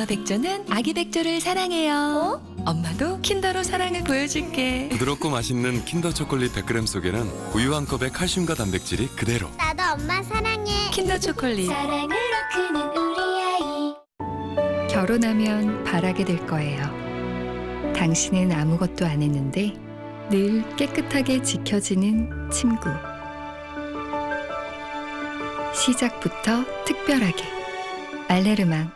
엄마 백조는 아기 백조를 사랑해요. 엄마도 킨더로 사랑을 보여줄게. 부드럽고 맛있는 킨더 초콜릿 100g 속에는 우유 한 컵의 칼슘과 단백질이 그대로. 나도 엄마 사랑해. 킨더 초콜릿. 사랑으로 크는 우리 아이. 결혼하면 바라게 될 거예요. 당신은 아무것도 안 했는데 늘 깨끗하게 지켜지는 친구. 시작부터 특별하게. 알레르망.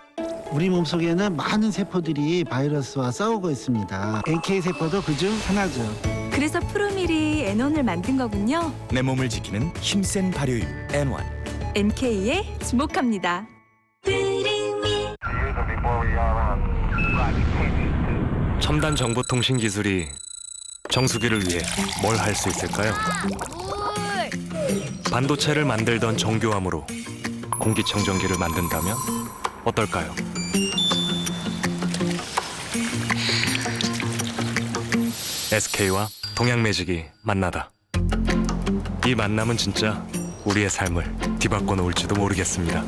우리 몸속에는 많은 세포들이 바이러스와 싸우고 있습니다. NK 세포도 그중 하나죠. 그래서 프로밀이 N1을 만든 거군요. 내 몸을 지키는 힘센 발효유 N1. NK에 주목합니다. 첨단 정보통신 기술이 정수기를 위해 뭘 할 수 있을까요? 반도체를 만들던 정교함으로 공기청정기를 만든다면 어떨까요? SK와 동양매직이 만나다. 이 만남은 진짜 우리의 삶을 뒤바꿔 놓을지도 모르겠습니다.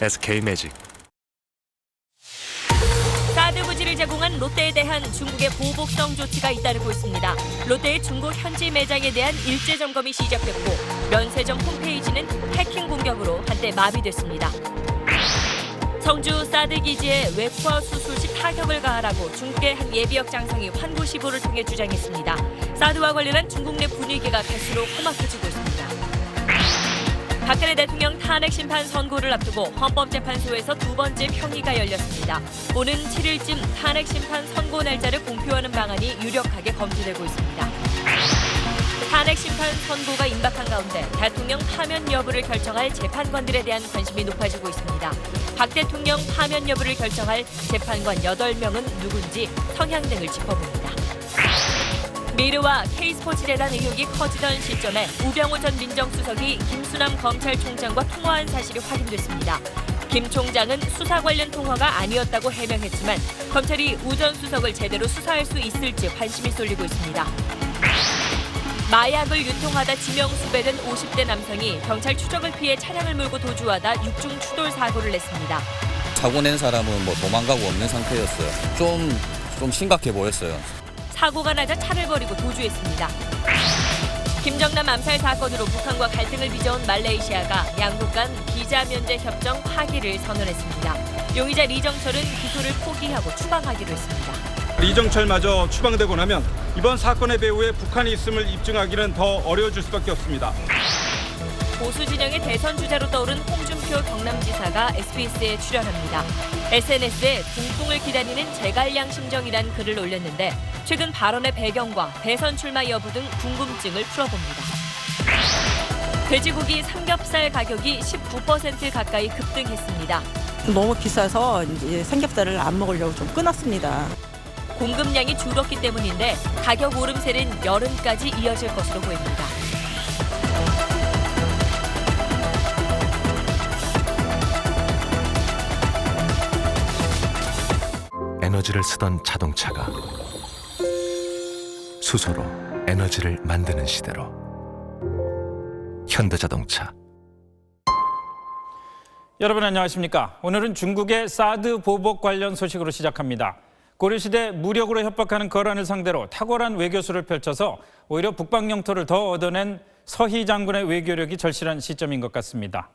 SK매직. 사드 부지를 제공한 롯데에 대한 중국의 보복성 조치가 잇따르고 있습니다. 롯데의 중국 현지 매장에 대한 일제 점검이 시작됐고 면세점 홈페이지는 해킹 공격으로 한때 마비됐습니다. 성주 사드 기지에 외과 수술 시 타격을 가하라고 중국의 한 예비역 장성이 환부시보를 통해 주장했습니다. 사드와 관련한 중국 내 분위기가 갈수록 험악해지고 있습니다. 박근혜 대통령 탄핵 심판 선고를 앞두고 헌법재판소에서 두 번째 평의가 열렸습니다. 오는 7일쯤 탄핵 심판 선고 날짜를 공표하는 방안이 유력하게 검토되고 있습니다. 탄핵 심판 선고가 임박한 가운데 대통령 파면 여부를 결정할 재판관들에 대한 관심이 높아지고 있습니다. 박 대통령 파면 여부를 결정할 재판관 8명은 누군지 성향 등을 짚어봅니다. 미르와 K스포츠재단 의혹이 커지던 시점에 우병우 전 민정수석이 김수남 검찰총장과 통화한 사실이 확인됐습니다. 김 총장은 수사 관련 통화가 아니었다고 해명했지만 검찰이 우 전 수석을 제대로 수사할 수 있을지 관심이 쏠리고 있습니다. 마약을 유통하다 지명수배된 50대 남성이 경찰 추적을 피해 차량을 몰고 도주하다 육중 추돌 사고를 냈습니다. 사고 낸 사람은 도망가고 없는 상태였어요. 좀 심각해 보였어요. 사고가 나자 차를 버리고 도주했습니다. 김정남 암살 사건으로 북한과 갈등을 빚어온 말레이시아가 양국 간 비자 면제 협정 파기를 선언했습니다. 용의자 리정철은 기소를 포기하고 추방하기로 했습니다. 리정철마저 추방되고 나면 이번 사건의 배후에 북한이 있음을 입증하기는 더 어려워질 수밖에 없습니다. 보수 진영의 대선 주자로 떠오른 홍준표 경남지사가 SBS에 출연합니다. SNS에 등풍을 기다리는 제갈량심정이란 글을 올렸는데 최근 발언의 배경과 대선 출마 여부 등 궁금증을 풀어봅니다. 돼지고기 삼겹살 가격이 19% 가까이 급등했습니다. 너무 비싸서 이제 삼겹살을 안 먹으려고 좀 끊었습니다. 공급량이 줄었기 때문인데 가격 오름세는 여름까지 이어질 것으로 보입니다. 에너지를 쓰던 자동차가 수소로 에너지를 만드는 시대로 현대자동차. 여러분 안녕하십니까? 오늘은 중국의 사드 보복 관련 소식으로 시작합니다. 고려시대 무력으로 협박하는 거란을 상대로 탁월한 외교수를 펼쳐서 오히려 북방 영토를 더 얻어낸 서희 장군의 외교력이 절실한 시점인 것 같습니다.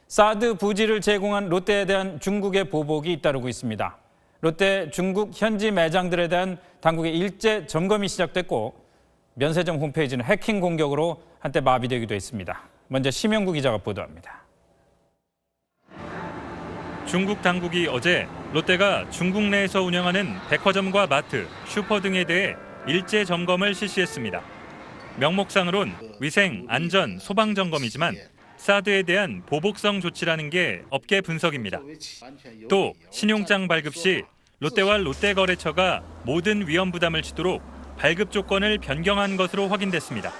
사드 부지를 제공한 롯데에 대한 중국의 보복이 잇따르고 있습니다. 롯데 중국 현지 매장들에 대한 당국의 일제 점검이 시작됐고 면세점 홈페이지는 해킹 공격으로 한때 마비되기도 했습니다. 먼저 심영구 기자가 보도합니다. 중국 당국이 어제 롯데가 중국 내에서 운영하는 백화점과 마트, 슈퍼 등에 대해 일제 점검을 실시했습니다. 명목상으론 위생, 안전, 소방 점검이지만 사드에 대한 보복성 조치라는 게 업계 분석입니다. 또 신용장 발급 시 롯데와 롯데거래처가 모든 위험 부담을 지도록 발급 조건을 변경한 것으로 확인됐습니다.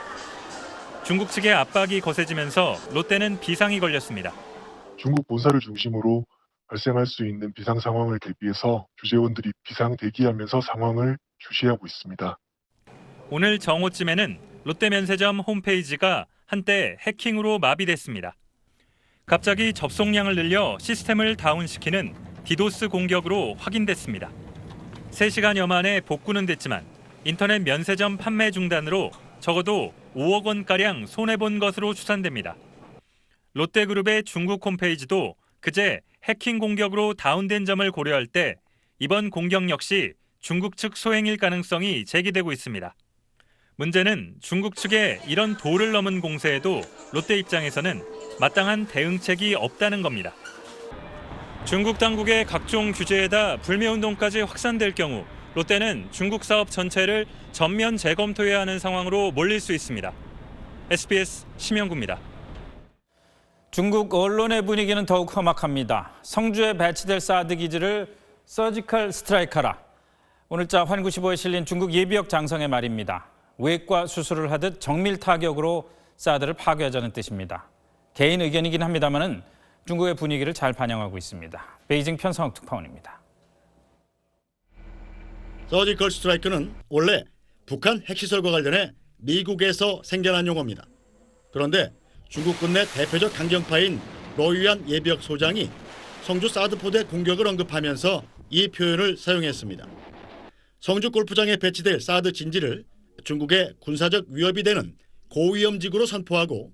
중국 측의 압박이 거세지면서 롯데는 비상이 걸렸습니다. 중국 본사를 중심으로 발생할 수 있는 비상 상황을 대비해서 주재원들이 비상 대기하면서 상황을 주시하고 있습니다. 오늘 정오쯤에는 롯데 면세점 홈페이지가 한때 해킹으로 마비됐습니다. 갑자기 접속량을 늘려 시스템을 다운시키는 디도스 공격으로 확인됐습니다. 3시간여 만에 복구는 됐지만 인터넷 면세점 판매 중단으로 적어도 5억 원가량 손해본 것으로 추산됩니다. 롯데그룹의 중국 홈페이지도 그제 해킹 공격으로 다운된 점을 고려할 때 이번 공격 역시 중국 측 소행일 가능성이 제기되고 있습니다. 문제는 중국 측의 이런 도를 넘은 공세에도 롯데 입장에서는 마땅한 대응책이 없다는 겁니다. 중국 당국의 각종 규제에다 불매운동까지 확산될 경우 롯데는 중국 사업 전체를 전면 재검토해야 하는 상황으로 몰릴 수 있습니다. SBS 심영구입니다. 중국 언론의 분위기는 더욱 험악합니다. 성주에 배치될 사드 기지를 서지컬 스트라이크하라. 오늘자 환구시보에 실린 중국 예비역 장성의 말입니다. 외과 수술을 하듯 정밀 타격으로 사드를 파괴하자는 뜻입니다. 개인 의견이긴 합니다만은 중국의 분위기를 잘 반영하고 있습니다. 베이징 편성욱 특파원입니다. 서지컬 스트라이크는 원래 북한 핵시설과 관련해 미국에서 생겨난 용어입니다. 그런데 중국 군내 대표적 강경파인 로유안 예비역 소장이 성주 사드 포대 공격을 언급하면서 이 표현을 사용했습니다. 성주 골프장에 배치될 사드 진지를 중국의 군사적 위협이 되는 고위험지구로 선포하고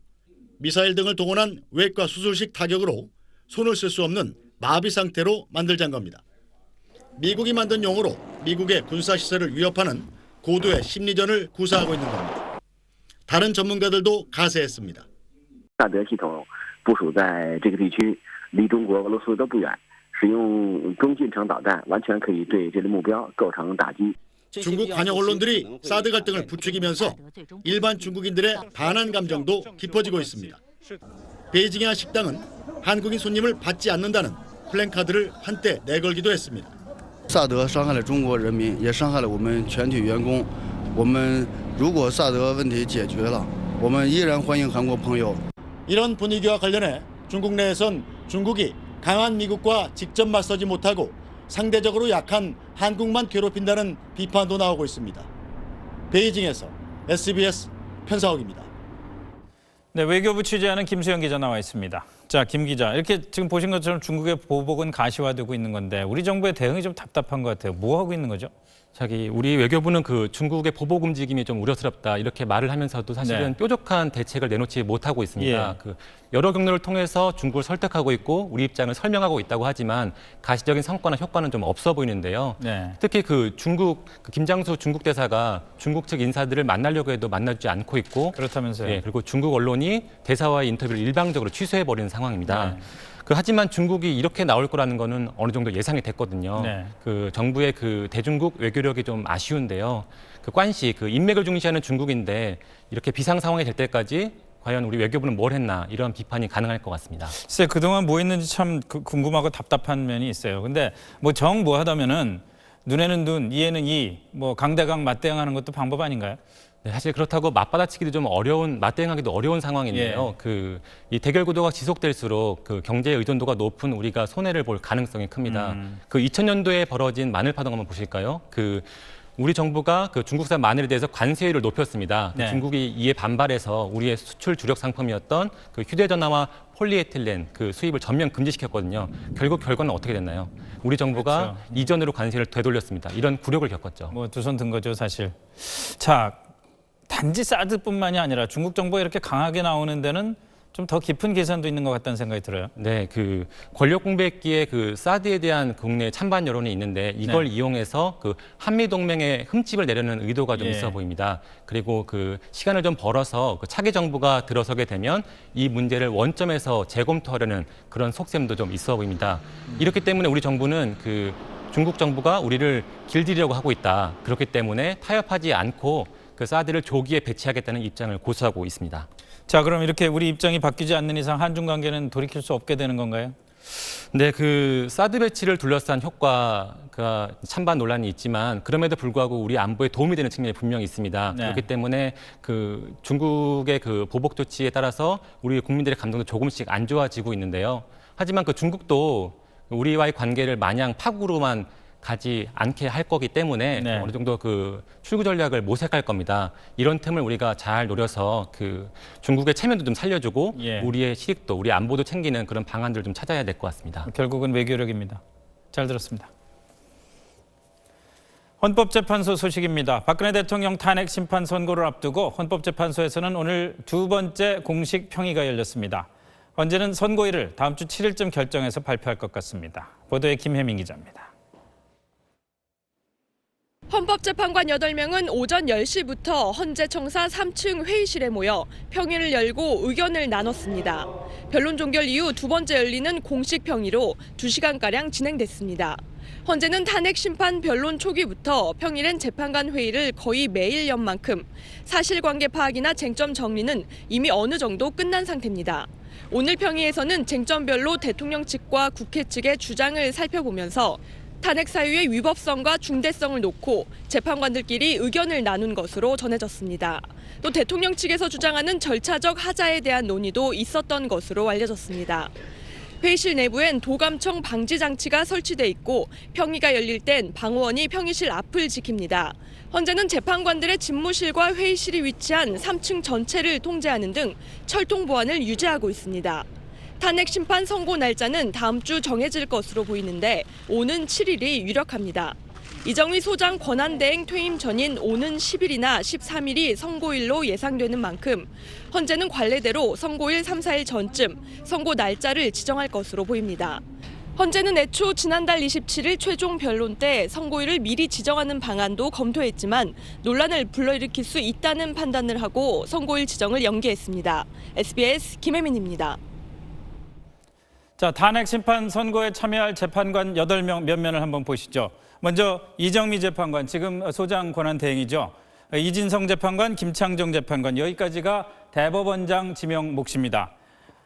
미사일 등을 동원한 외과 수술식 타격으로 손을 쓸 수 없는 마비 상태로 만들자는 겁니다. 미국이 만든 용어로 미국의 군사시설을 위협하는 고도의 심리전을 구사하고 있는 겁니다. 다른 전문가들도 가세했습니다. 萨德系统部署在这个地区，离中国、俄罗斯都不远，使用中近程导弹，完全可以对这类目标构成打击。 중국 관영 언론들이 사드 갈등을 부추기면서 일반 중국인들의 반한 감정도 깊어지고 있습니다. 베이징의 한 식당은 한국인 손님을 받지 않는다는 플랜카드를 한때 내걸기도 했습니다. 萨德伤害了中国人民，也伤害了我们全体员工。我们如果萨德问题解决了，我们依然欢迎韩国朋友。 이런 분위기와 관련해 중국 내에선 중국이 강한 미국과 직접 맞서지 못하고 상대적으로 약한 한국만 괴롭힌다는 비판도 나오고 있습니다. 베이징에서 SBS 편사옥입니다. 네, 외교부 취재하는 김수영 기자 나와 있습니다. 자, 김 기자, 이렇게 지금 보신 것처럼 중국의 보복은 가시화되고 있는 건데 우리 정부의 대응이 좀 답답한 것 같아요. 뭐 하고 있는 거죠? 우리 외교부는 그 중국의 보복 움직임이 좀 우려스럽다 이렇게 말을 하면서도 사실은 뾰족한 대책을 내놓지 못하고 있습니다. 그 여러 경로를 통해서 중국을 설득하고 있고 우리 입장을 설명하고 있다고 하지만 가시적인 성과나 효과는 좀 없어 보이는데요. 특히 그 중국 김장수 중국 대사가 중국 측 인사들을 만나려고 해도 만나지 않고 있고 그렇다면서요. 그리고 중국 언론이 대사와의 인터뷰를 일방적으로 취소해 버리는 상황입니다. 하지만 중국이 이렇게 나올 거라는 거는 어느 정도 예상이 됐거든요. 그 정부의 그 대중국 외교력이 좀 아쉬운데요. 그 관시, 그 인맥을 중시하는 중국인데 이렇게 비상 상황이 될 때까지 과연 우리 외교부는 뭘 했나 이런 비판이 가능할 것 같습니다. 글쎄 그동안 뭐 했는지 참 궁금하고 답답한 면이 있어요. 근데 뭐 하다면은 눈에는 눈, 이에는 이, 뭐 강대강 맞대응하는 것도 방법 아닌가요? 네, 사실 그렇다고 맞받아치기도 좀 맞대응하기도 어려운 상황인데요. 이 대결 구도가 지속될수록 그 경제 의존도가 높은 우리가 손해를 볼 가능성이 큽니다. 그 2000년도에 벌어진 마늘 파동 한번 보실까요? 우리 정부가 그 중국산 마늘에 대해서 관세율을 높였습니다. 중국이 이에 반발해서 우리의 수출 주력 상품이었던 그 휴대전화와 폴리에틸렌 그 수입을 전면 금지시켰거든요. 결국 결과는 어떻게 됐나요? 우리 정부가 이전으로 관세를 되돌렸습니다. 이런 굴욕을 겪었죠. 뭐 두 손 든 거죠, 사실. 자, 단지 사드뿐만이 아니라 중국 정부가 이렇게 강하게 나오는 데는 좀 더 깊은 계산도 있는 것 같다는 생각이 들어요. 네, 그 권력 공백기에 그 사드에 대한 국내 찬반 여론이 있는데 이걸 이용해서 그 한미 동맹에 흠집을 내려는 의도가 좀 있어 보입니다. 그리고 그 시간을 좀 벌어서 그 차기 정부가 들어서게 되면 이 문제를 원점에서 재검토하려는 그런 속셈도 좀 있어 보입니다. 이렇기 때문에 우리 정부는 그 중국 정부가 우리를 길들이려고 하고 있다. 그렇기 때문에 타협하지 않고 그 사드를 조기에 배치하겠다는 입장을 고수하고 있습니다. 자, 그럼 이렇게 우리 입장이 바뀌지 않는 이상 한중 관계는 돌이킬 수 없게 되는 건가요? 네, 그 사드 배치를 둘러싼 효과가 찬반 논란이 있지만 그럼에도 불구하고 우리 안보에 도움이 되는 측면이 분명히 있습니다. 그렇기 때문에 그 중국의 그 보복 조치에 따라서 우리 국민들의 감정도 조금씩 안 좋아지고 있는데요. 하지만 그 중국도 우리와의 관계를 마냥 파국으로만 가지 않게 할 거기 때문에 어느 정도 그 출구 전략을 모색할 겁니다. 이런 틈을 우리가 잘 노려서 그 중국의 체면도 좀 살려주고 우리의 실익도, 우리 안보도 챙기는 그런 방안들을 좀 찾아야 될 것 같습니다. 결국은 외교력입니다. 잘 들었습니다. 헌법재판소 소식입니다. 박근혜 대통령 탄핵 심판 선고를 앞두고 헌법재판소에서는 오늘 두 번째 공식 평의가 열렸습니다. 헌재는 선고일을 다음 주 7일쯤 결정해서 발표할 것 같습니다. 보도에 김혜민 기자입니다. 헌법재판관 8명은 오전 10시부터 헌재청사 3층 회의실에 모여 평의를 열고 의견을 나눴습니다. 변론 종결 이후 두 번째 열리는 공식 평의로 2시간가량 진행됐습니다. 헌재는 탄핵 심판 변론 초기부터 평일엔 재판관 회의를 거의 매일 연 만큼 사실관계 파악이나 쟁점 정리는 이미 어느 정도 끝난 상태입니다. 오늘 평의에서는 쟁점별로 대통령 측과 국회 측의 주장을 살펴보면서 탄핵 사유의 위법성과 중대성을 놓고 재판관들끼리 의견을 나눈 것으로 전해졌습니다. 또 대통령 측에서 주장하는 절차적 하자에 대한 논의도 있었던 것으로 알려졌습니다. 회의실 내부엔 도감청 방지 장치가 설치돼 있고 평의가 열릴 땐 방호원이 평의실 앞을 지킵니다. 헌재는 재판관들의 집무실과 회의실이 위치한 3층 전체를 통제하는 등 철통 보안을 유지하고 있습니다. 탄핵 심판 선고 날짜는 다음 주 정해질 것으로 보이는데 오는 7일이 유력합니다. 이정휘 소장 권한대행 퇴임 전인 오는 10일이나 13일이 선고일로 예상되는 만큼 헌재는 관례대로 선고일 3, 4일 전쯤 선고 날짜를 지정할 것으로 보입니다. 헌재는 애초 지난달 27일 최종 변론 때 선고일을 미리 지정하는 방안도 검토했지만 논란을 불러일으킬 수 있다는 판단을 하고 선고일 지정을 연기했습니다. SBS 김혜민입니다. 자, 탄핵 심판 선고에 참여할 재판관 8명 면면을 한번 보시죠. 먼저 이정미 재판관, 지금 소장 권한대행이죠. 이진성 재판관, 김창정 재판관, 여기까지가 대법원장 지명 몫입니다.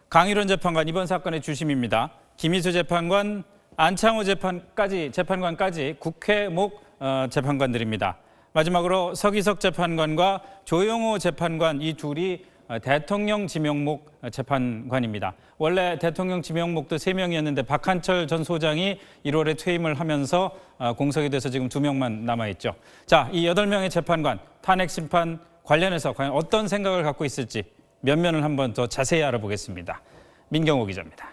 강일원 재판관, 이번 사건의 주심입니다. 김희수 재판관, 안창호 재판관까지 국회목 재판관들입니다. 마지막으로 서기석 재판관과 조영호 재판관, 이 둘이 대통령 지명목 재판관입니다. 원래 대통령 지명목도 3명이었는데 박한철 전 소장이 1월에 퇴임을 하면서 공석이 돼서 지금 2명만 남아있죠. 자, 이 8명의 재판관, 탄핵 심판 관련해서 과연 어떤 생각을 갖고 있을지 면면을 한번 더 자세히 알아보겠습니다. 민경호 기자입니다.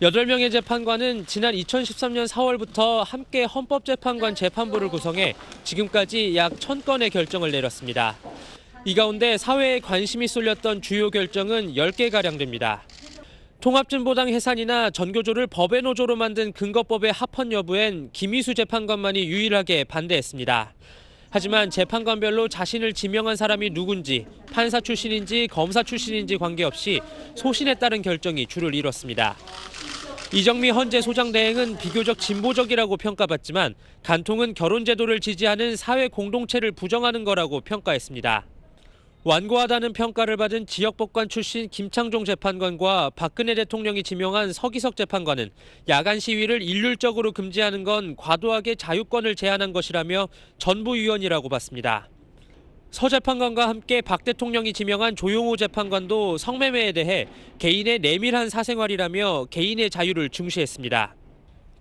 8명의 재판관은 지난 2013년 4월부터 함께 헌법재판관 재판부를 구성해 지금까지 약 1000건의 결정을 내렸습니다. 이 가운데 사회에 관심이 쏠렸던 주요 결정은 10개가량 됩니다. 통합진보당 해산이나 전교조를 법의 노조로 만든 근거법의 합헌 여부엔 김희수 재판관만이 유일하게 반대했습니다. 하지만 재판관별로 자신을 지명한 사람이 누군지, 판사 출신인지 검사 출신인지 관계없이 소신에 따른 결정이 주를 이뤘습니다. 이정미 헌재 소장 대행은 비교적 진보적이라고 평가받지만 간통은 결혼제도를 지지하는 사회 공동체를 부정하는 거라고 평가했습니다. 완고하다는 평가를 받은 지역법관 출신 김창종 재판관과 박근혜 대통령이 지명한 서기석 재판관은 야간 시위를 일률적으로 금지하는 건 과도하게 자유권을 제한한 것이라며 전부위헌이라고 봤습니다. 서 재판관과 함께 박 대통령이 지명한 조용호 재판관도 성매매에 대해 개인의 내밀한 사생활이라며 개인의 자유를 중시했습니다.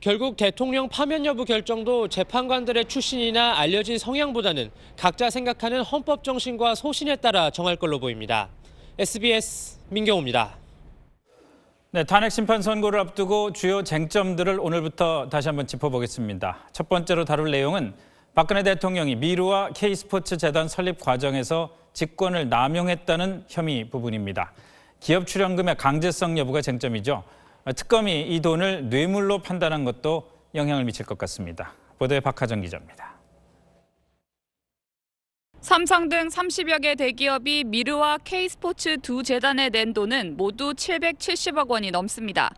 결국 대통령 파면 여부 결정도 재판관들의 출신이나 알려진 성향보다는 각자 생각하는 헌법 정신과 소신에 따라 정할 걸로 보입니다. SBS 민경호입니다. 네, 탄핵 심판 선고를 앞두고 주요 쟁점들을 오늘부터 다시 한번 짚어보겠습니다. 첫 번째로 다룰 내용은 박근혜 대통령이 미르와 K스포츠 재단 설립 과정에서 직권을 남용했다는 혐의 부분입니다. 기업 출연금의 강제성 여부가 쟁점이죠. 특검이 이 돈을 뇌물로 판단한 것도 영향을 미칠 것 같습니다. 보도에 박하정 기자입니다. 삼성 등 30여 개 대기업이 미르와 K스포츠 두 재단에 낸 돈은 모두 770억 원이 넘습니다.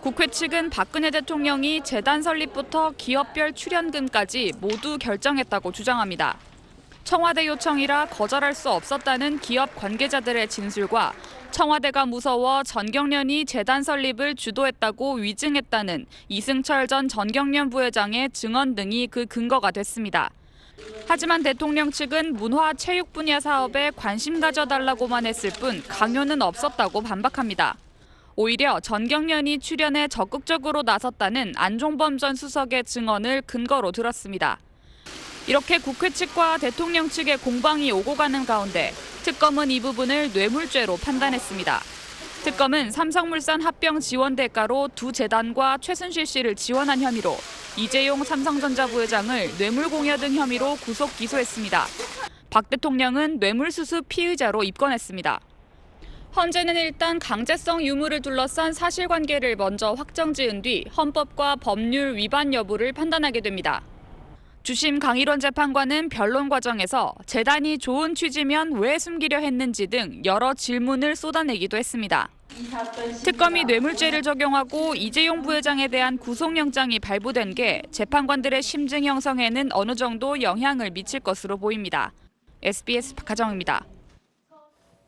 국회 측은 박근혜 대통령이 재단 설립부터 기업별 출연금까지 모두 결정했다고 주장합니다. 청와대 요청이라 거절할 수 없었다는 기업 관계자들의 진술과 청와대가 무서워 전경련이 재단 설립을 주도했다고 위증했다는 이승철 전 전경련 부회장의 증언 등이 그 근거가 됐습니다. 하지만 대통령 측은 문화 체육 분야 사업에 관심 가져달라고만 했을 뿐 강요는 없었다고 반박합니다. 오히려 전경련이 출연에 적극적으로 나섰다는 안종범 전 수석의 증언을 근거로 들었습니다. 이렇게 국회 측과 대통령 측의 공방이 오고 가는 가운데 특검은 이 부분을 뇌물죄로 판단했습니다. 특검은 삼성물산 합병 지원 대가로 두 재단과 최순실 씨를 지원한 혐의로 이재용 삼성전자 부회장을 뇌물공여 등 혐의로 구속 기소했습니다. 박 대통령은 뇌물수수 피의자로 입건했습니다. 헌재는 일단 강제성 유무를 둘러싼 사실관계를 먼저 확정지은 뒤 헌법과 법률 위반 여부를 판단하게 됩니다. 주심 강일원 재판관은 변론 과정에서 재단이 좋은 취지면 왜 숨기려 했는지 등 여러 질문을 쏟아내기도 했습니다. 특검이 뇌물죄를 적용하고 이재용 부회장에 대한 구속영장이 발부된 게 재판관들의 심증 형성에는 어느 정도 영향을 미칠 것으로 보입니다. SBS 박하정입니다.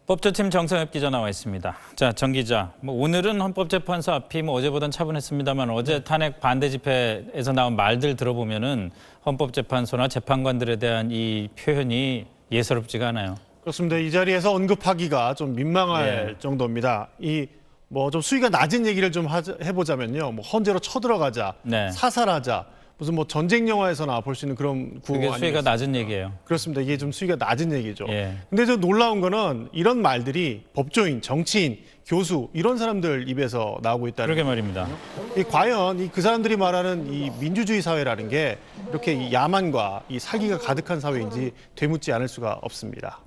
법조팀 정성엽 기자 나와 있습니다. 자, 정 기자, 오늘은 헌법재판소 앞이 어제보다는 차분했습니다만 어제 탄핵 반대 집회에서 나온 말들 들어보면은 헌법재판소나 재판관들에 대한 이 표현이 예사롭지가 않아요. 그렇습니다. 이 자리에서 언급하기가 좀 민망할 정도입니다. 좀 수위가 낮은 얘기를 좀 해보자면요. 헌재로 쳐들어가자, 사살하자. 무슨 전쟁 영화에서나 볼 수 있는 그런 구호 아니겠습니까? 수위가 낮은 얘기예요. 그렇습니다. 이게 좀 수위가 낮은 얘기죠. 근데 저 놀라운 거는 이런 말들이 법조인, 정치인, 교수 이런 사람들 입에서 나오고 있다는 그러게 말입니다. 과연 그 사람들이 말하는 이 민주주의 사회라는 게 이렇게 이 야만과 이 사기가 가득한 사회인지 되묻지 않을 수가 없습니다.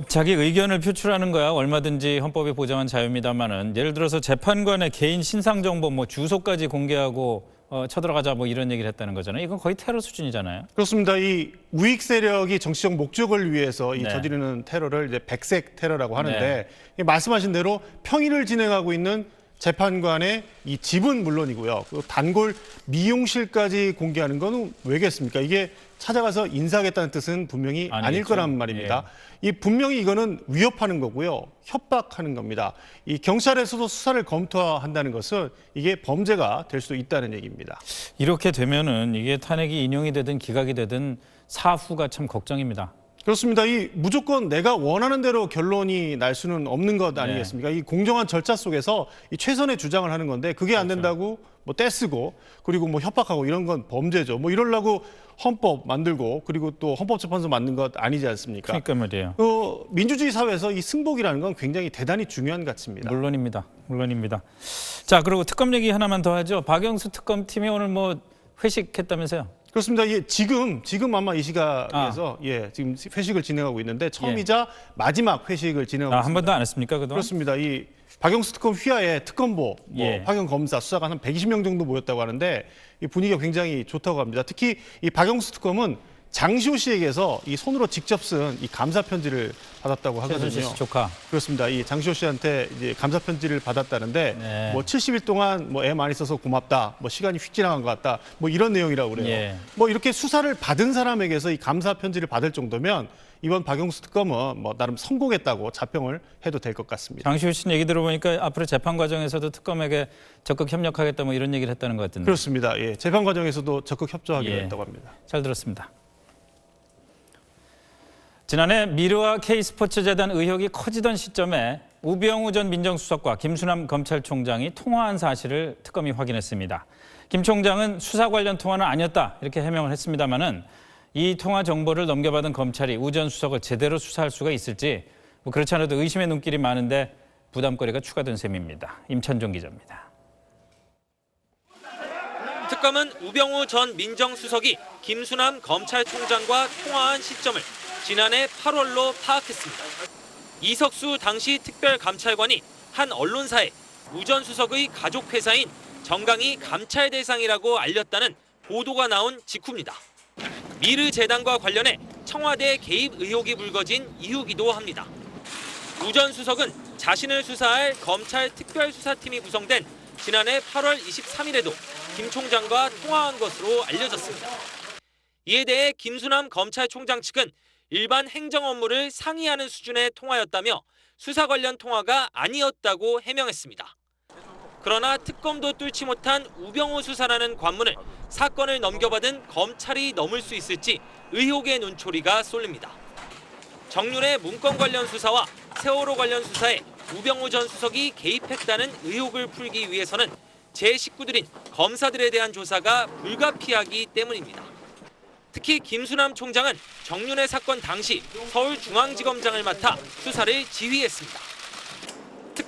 자기 의견을 표출하는 거야 얼마든지 헌법이 보장한 자유입니다만은 예를 들어서 재판관의 개인 신상 정보 주소까지 공개하고 쳐들어가자 이런 얘기를 했다는 거잖아요. 이건 거의 테러 수준이잖아요. 그렇습니다. 이 우익 세력이 정치적 목적을 위해서 저지르는 테러를 이제 백색 테러라고 하는데 말씀하신 대로 평일을 진행하고 있는 재판관의 이 집은 물론이고요. 그 단골 미용실까지 공개하는 건 왜겠습니까? 이게 찾아가서 인사하겠다는 뜻은 분명히 아닐 거란 말입니다. 분명히 이거는 위협하는 거고요. 협박하는 겁니다. 이 경찰에서도 수사를 검토한다는 것은 이게 범죄가 될 수도 있다는 얘기입니다. 이렇게 되면은 이게 탄핵이 인용이 되든 기각이 되든 사후가 참 걱정입니다. 그렇습니다. 무조건 내가 원하는 대로 결론이 날 수는 없는 것 아니겠습니까? 이 공정한 절차 속에서 이 최선의 주장을 하는 건데 그게 안 된다고 떼쓰고 그리고 협박하고 이런 건 범죄죠. 이러려고 헌법 만들고 그리고 또 헌법재판소 만든 것 아니지 않습니까? 그러니까 말이에요. 민주주의 사회에서 이 승복이라는 건 굉장히 대단히 중요한 가치입니다. 물론입니다. 자, 그리고 특검 얘기 하나만 더 하죠. 박영수 특검팀이 오늘 회식했다면서요? 그렇습니다. 지금 아마 이 시각에서 지금 회식을 진행하고 있는데 처음이자 마지막 회식을 진행하고 있습니다. 한 번도 안 했습니까, 그동안? 그렇습니다. 이 박영수 특검 휘하에 특검보, 확인 검사, 수사관 한 120명 정도 모였다고 하는데 이 분위기가 굉장히 좋다고 합니다. 특히 이 박영수 특검은 장시호 씨에게서 이 손으로 직접 쓴 이 감사 편지를 받았다고 하거든요. 최순실 씨 조카. 그렇습니다. 이 장시호 씨한테 이제 감사 편지를 받았다는데 70일 동안 애 많이 써서 고맙다. 시간이 휙 지나간 것 같다. 이런 내용이라고 그래요. 이렇게 수사를 받은 사람에게서 이 감사 편지를 받을 정도면 이번 박영수 특검은 나름 성공했다고 자평을 해도 될 것 같습니다. 장시호 씨 얘기 들어보니까 앞으로 재판 과정에서도 특검에게 적극 협력하겠다 이런 얘기를 했다는 것 같은데. 그렇습니다. 재판 과정에서도 적극 협조하기로 했다고 합니다. 잘 들었습니다. 지난해 미르와 K스포츠재단 의혹이 커지던 시점에 우병우 전 민정수석과 김수남 검찰총장이 통화한 사실을 특검이 확인했습니다. 김 총장은 수사 관련 통화는 아니었다 이렇게 해명을 했습니다마는 이 통화 정보를 넘겨받은 검찰이 우 전 수석을 제대로 수사할 수가 있을지 그렇지 않아도 의심의 눈길이 많은데 부담거리가 추가된 셈입니다. 임찬종 기자입니다. 특검은 우병우 전 민정수석이 김수남 검찰총장과 통화한 시점을 지난해 8월로 파악했습니다. 이석수 당시 특별감찰관이 한 언론사에 우 전 수석의 가족회사인 정강이 감찰 대상이라고 알렸다는 보도가 나온 직후입니다. 미르 재단과 관련해 청와대 개입 의혹이 불거진 이후기도 합니다. 우 전 수석은 자신을 수사할 검찰 특별수사팀이 구성된 지난해 8월 23일에도 김 총장과 통화한 것으로 알려졌습니다. 이에 대해 김수남 검찰총장 측은 일반 행정 업무를 상의하는 수준의 통화였다며 수사 관련 통화가 아니었다고 해명했습니다. 그러나 특검도 뚫지 못한 우병우 수사라는 관문을 사건을 넘겨받은 검찰이 넘을 수 있을지 의혹의 눈초리가 쏠립니다. 정윤의 문건 관련 수사와 세월호 관련 수사에 우병우 전 수석이 개입했다는 의혹을 풀기 위해서는 제 식구들인 검사들에 대한 조사가 불가피하기 때문입니다. 특히 김수남 총장은 정윤회 사건 당시 서울중앙지검장을 맡아 수사를 지휘했습니다.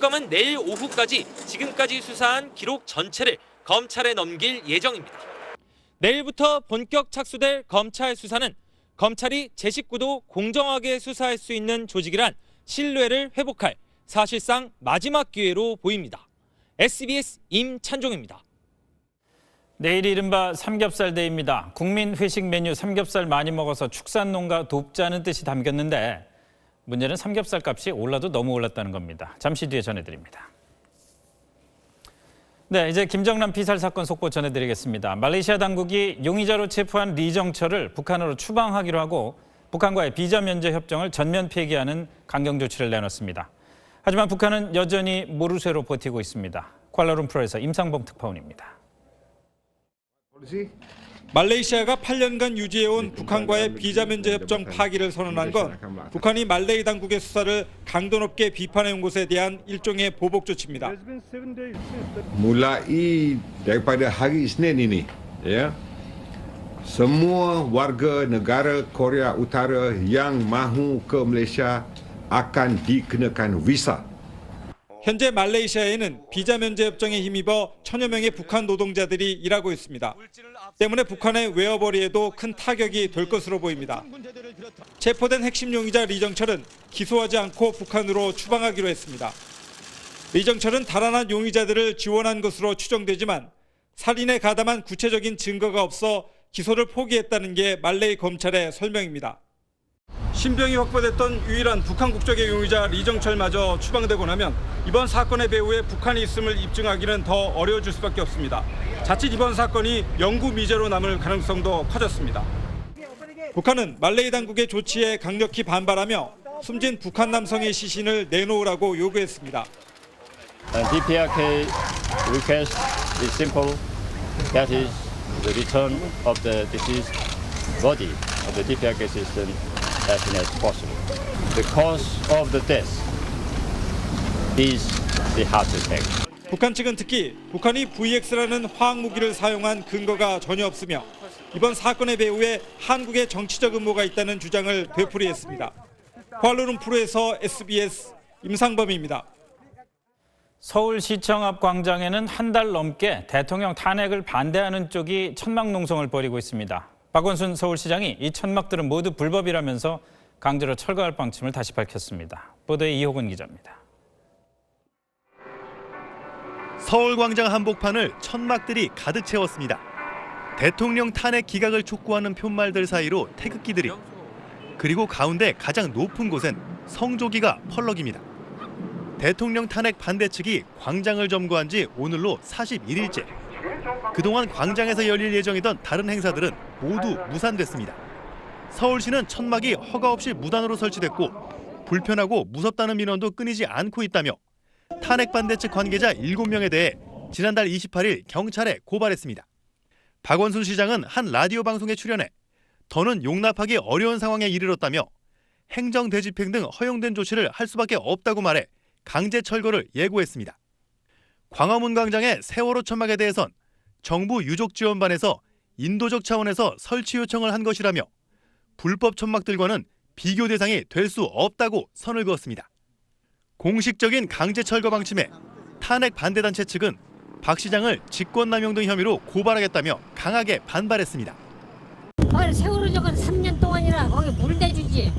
특검은 내일 오후까지 지금까지 수사한 기록 전체를 검찰에 넘길 예정입니다. 내일부터 본격 착수될 검찰 수사는 검찰이 제 식구도 공정하게 수사할 수 있는 조직이란 신뢰를 회복할 사실상 마지막 기회로 보입니다. SBS 임찬종입니다. 내일이 이른바 삼겹살 데이입니다. 국민 회식 메뉴 삼겹살 많이 먹어서 축산농가 돕자는 뜻이 담겼는데 문제는 삼겹살 값이 올라도 너무 올랐다는 겁니다. 잠시 뒤에 전해드립니다. 네, 이제 김정남 피살 사건 속보 전해드리겠습니다. 말레이시아 당국이 용의자로 체포한 리정철을 북한으로 추방하기로 하고 북한과의 비자 면제 협정을 전면 폐기하는 강경 조치를 내놨습니다. 하지만 북한은 여전히 모르쇠로 버티고 있습니다. 쿠알라룸푸르에서 임상범 특파원입니다. 말레이시아가 8년간 유지해온 북한과의 비자 면제 협정 파기를 선언한 건 북한이 말레이 당국의 수사를 강도 높게 비판해온 것에 대한 일종의 보복 조치입니다. Mulai daripada hari Isnin ini, ya, semua warga negara Korea Utara yang mahu ke Malaysia akan dikenakan visa. 현재 말레이시아에는 비자 면제 협정에 힘입어 천여 명의 북한 노동자들이 일하고 있습니다. 때문에 북한의 외화벌이에도 큰 타격이 될 것으로 보입니다. 체포된 핵심 용의자 리정철은 기소하지 않고 북한으로 추방하기로 했습니다. 리정철은 달아난 용의자들을 지원한 것으로 추정되지만 살인에 가담한 구체적인 증거가 없어 기소를 포기했다는 게 말레이 검찰의 설명입니다. 신병이 확보됐던 유일한 북한 국적의 용의자 리정철마저 추방되고 나면 이번 사건의 배후에 북한이 있음을 입증하기는 더 어려워질 수밖에 없습니다. 자칫 이번 사건이 영구 미제로 남을 가능성도 커졌습니다. 북한은 말레이 당국의 조치에 강력히 반발하며 숨진 북한 남성의 시신을 내놓으라고 요구했습니다. DPRK request is simple. That is the return of the deceased body of the DPRK system as soon as possible. The cause of the death is the heart attack. 북한 측은 특히 북한이 VX라는 화학 무기를 사용한 근거가 전혀 없으며 이번 사건의 배후에 한국의 정치적 음모가 있다는 주장을 되풀이했습니다. 쿠알라룸푸르에서 SBS 임상범입니다. 서울시청 앞 광장에는 한 달 넘게 대통령 탄핵을 반대하는 쪽이 천막 농성을 벌이고 있습니다. 박원순 서울시장이 이 천막들은 모두 불법이라면서 강제로 철거할 방침을 다시 밝혔습니다. 보도에 이호근 기자입니다. 서울광장 한복판을 천막들이 가득 채웠습니다. 대통령 탄핵 기각을 촉구하는 푯말들 사이로 태극기들이, 그리고 가운데 가장 높은 곳엔 성조기가 펄럭입니다. 대통령 탄핵 반대 측이 광장을 점거한 지 오늘로 41일째. 그동안 광장에서 열릴 예정이던 다른 행사들은 모두 무산됐습니다. 서울시는 천막이 허가 없이 무단으로 설치됐고 불편하고 무섭다는 민원도 끊이지 않고 있다며 탄핵 반대 측 관계자 7명에 대해 지난달 28일 경찰에 고발했습니다. 박원순 시장은 한 라디오 방송에 출연해 더는 용납하기 어려운 상황에 이르렀다며 행정 대집행 등 허용된 조치를 할 수밖에 없다고 말해 강제 철거를 예고했습니다. 광화문 광장의 세월호 천막에 대해선 정부 유족지원반에서 인도적 차원에서 설치 요청을 한 것이라며 불법 천막들과는 비교 대상이 될 수 없다고 선을 그었습니다. 공식적인 강제 철거 방침에 탄핵 반대단체 측은 박 시장을 직권남용 등 혐의로 고발하겠다며 강하게 반발했습니다. 세월호 저건 3년 동안이나 거기 물 대주지,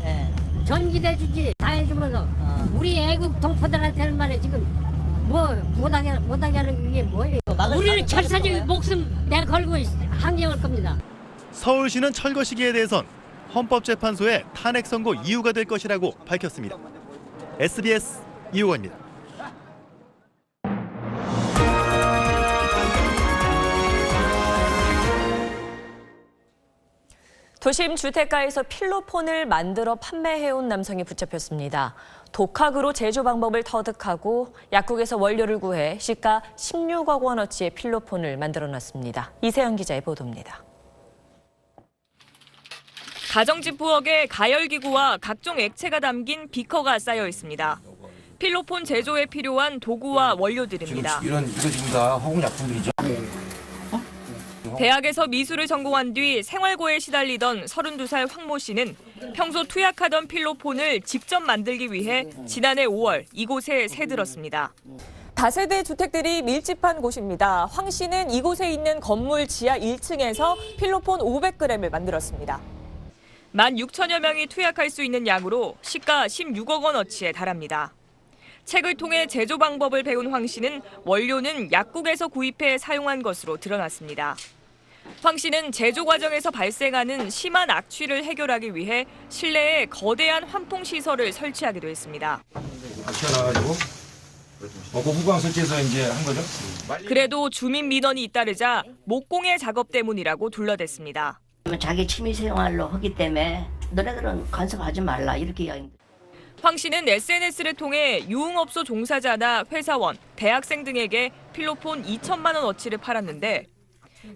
전기 대주지, 다 해주면서 우리 애국 동포들한테는 말이야 지금 뭐 못하게 하는 게 뭐예요? 우리는 철사적 목숨 내가 걸고 항쟁할 겁니다. 서울시는 철거 시기에 대해선 헌법재판소의 탄핵 선고 이유가 될 것이라고 밝혔습니다. SBS 이호건입니다. 도심 주택가에서 필로폰을 만들어 판매해온 남성이 붙잡혔습니다. 독학으로 제조 방법을 터득하고 약국에서 원료를 구해 시가 16억 원어치의 필로폰을 만들어놨습니다. 이세영 기자의 보도입니다. 가정집 부엌에 가열기구와 각종 액체가 담긴 비커가 쌓여 있습니다. 필로폰 제조에 필요한 도구와 원료들입니다. 이거 지금 다 화공약품들이죠. 대학에서 미술을 전공한 뒤 생활고에 시달리던 32살 황모 씨는 평소 투약하던 필로폰을 직접 만들기 위해 지난해 5월 이곳에 새들었습니다. 다세대 주택들이 밀집한 곳입니다. 황 씨는 이곳에 있는 건물 지하 1층에서 필로폰 500g을 만들었습니다. 16,000여 명이 투약할 수 있는 양으로 시가 16억 원어치에 달합니다. 책을 통해 제조 방법을 배운 황 씨는 원료는 약국에서 구입해 사용한 것으로 드러났습니다. 황 씨는 제조 과정에서 발생하는 심한 악취를 해결하기 위해 실내에 거대한 환풍 시설을 설치하기도 했습니다. 튀어나와가지고 그 후방 설치해서 이제 한 거죠. 그래도 주민 민원이 잇따르자 목공의 작업 때문이라고 둘러댔습니다. 자기 취미생활로 하기 때문에 너네들은 간섭하지 말라 이렇게 이야기합니다. 황 씨는 SNS를 통해 유흥업소 종사자나 회사원, 대학생 등에게 필로폰 2천만 원어치를 팔았는데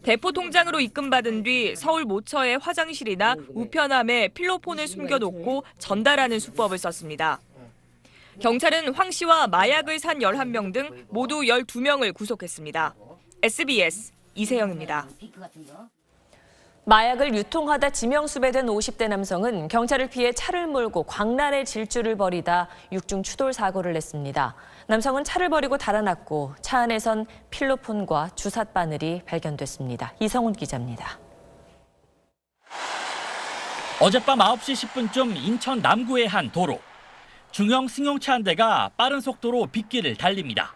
대포 통장으로 입금받은 뒤 서울 모처의 화장실이나 우편함에 필로폰을 숨겨놓고 전달하는 수법을 썼습니다. 경찰은 황 씨와 마약을 산 11명 등 모두 12명을 구속했습니다. SBS 이세영입니다. 마약을 유통하다 지명수배된 50대 남성은 경찰을 피해 차를 몰고 광란의 질주를 벌이다 육중 추돌 사고를 냈습니다. 남성은 차를 버리고 달아났고 차 안에선 필로폰과 주삿 바늘이 발견됐습니다. 이성훈 기자입니다. 어젯밤 9시 10분쯤 인천 남구의 한 도로. 중형 승용차 한 대가 빠른 속도로 빗길을 달립니다.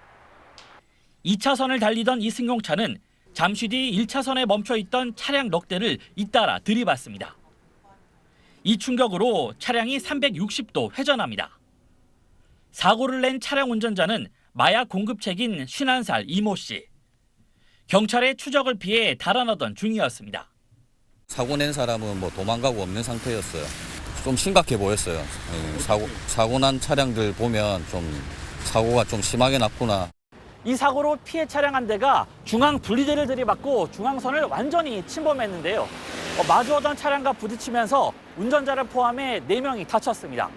2차선을 달리던 이 승용차는 잠시 뒤 1차선에 멈춰 있던 차량 넉 대를 잇따라 들이받습니다. 이 충격으로 차량이 360도 회전합니다. 사고를 낸 차량 운전자는 마약 공급책인 51살 이모 씨. 경찰의 추적을 피해 달아나던 중이었습니다. 사고 낸 사람은 도망가고 없는 상태였어요. 좀 심각해 보였어요. 사고 난 차량들 보면 좀 사고가 좀 심하게 났구나. 이 사고로 피해 차량 한 대가 중앙 분리대를 들이받고 중앙선을 완전히 침범했는데요. 마주오던 차량과 부딪히면서 운전자를 포함해 4명이 다쳤습니다.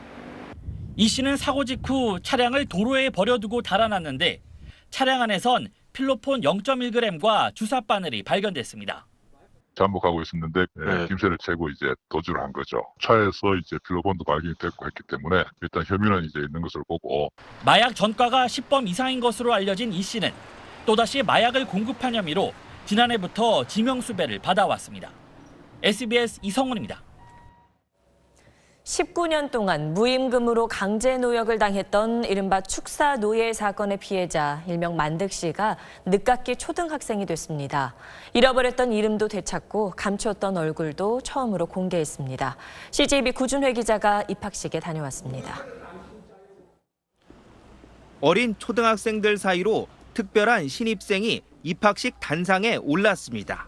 이 씨는 사고 직후 차량을 도로에 버려두고 달아났는데 차량 안에선 필로폰 0.1g과 주삿 바늘이 발견됐습니다. 잠복하고 있었는데 김새를 채고 이제 도주를 한 거죠. 차에서 이제 필로폰도 발견됐고 했기 때문에 일단 혐의는 이제 있는 것으로 보고. 마약 전과가 10범 이상인 것으로 알려진 이 씨는 또다시 마약을 공급한 혐의로 지난해부터 지명수배를 받아왔습니다. SBS 이성훈입니다. 19년 동안 무임금으로 강제 노역을 당했던 이른바 축사 노예 사건의 피해자 일명 만득 씨가 늦깎이 초등학생이 됐습니다. 잃어버렸던 이름도 되찾고 감추었던 얼굴도 처음으로 공개했습니다. CJB 구준회 기자가 입학식에 다녀왔습니다. 어린 초등학생들 사이로 특별한 신입생이 입학식 단상에 올랐습니다.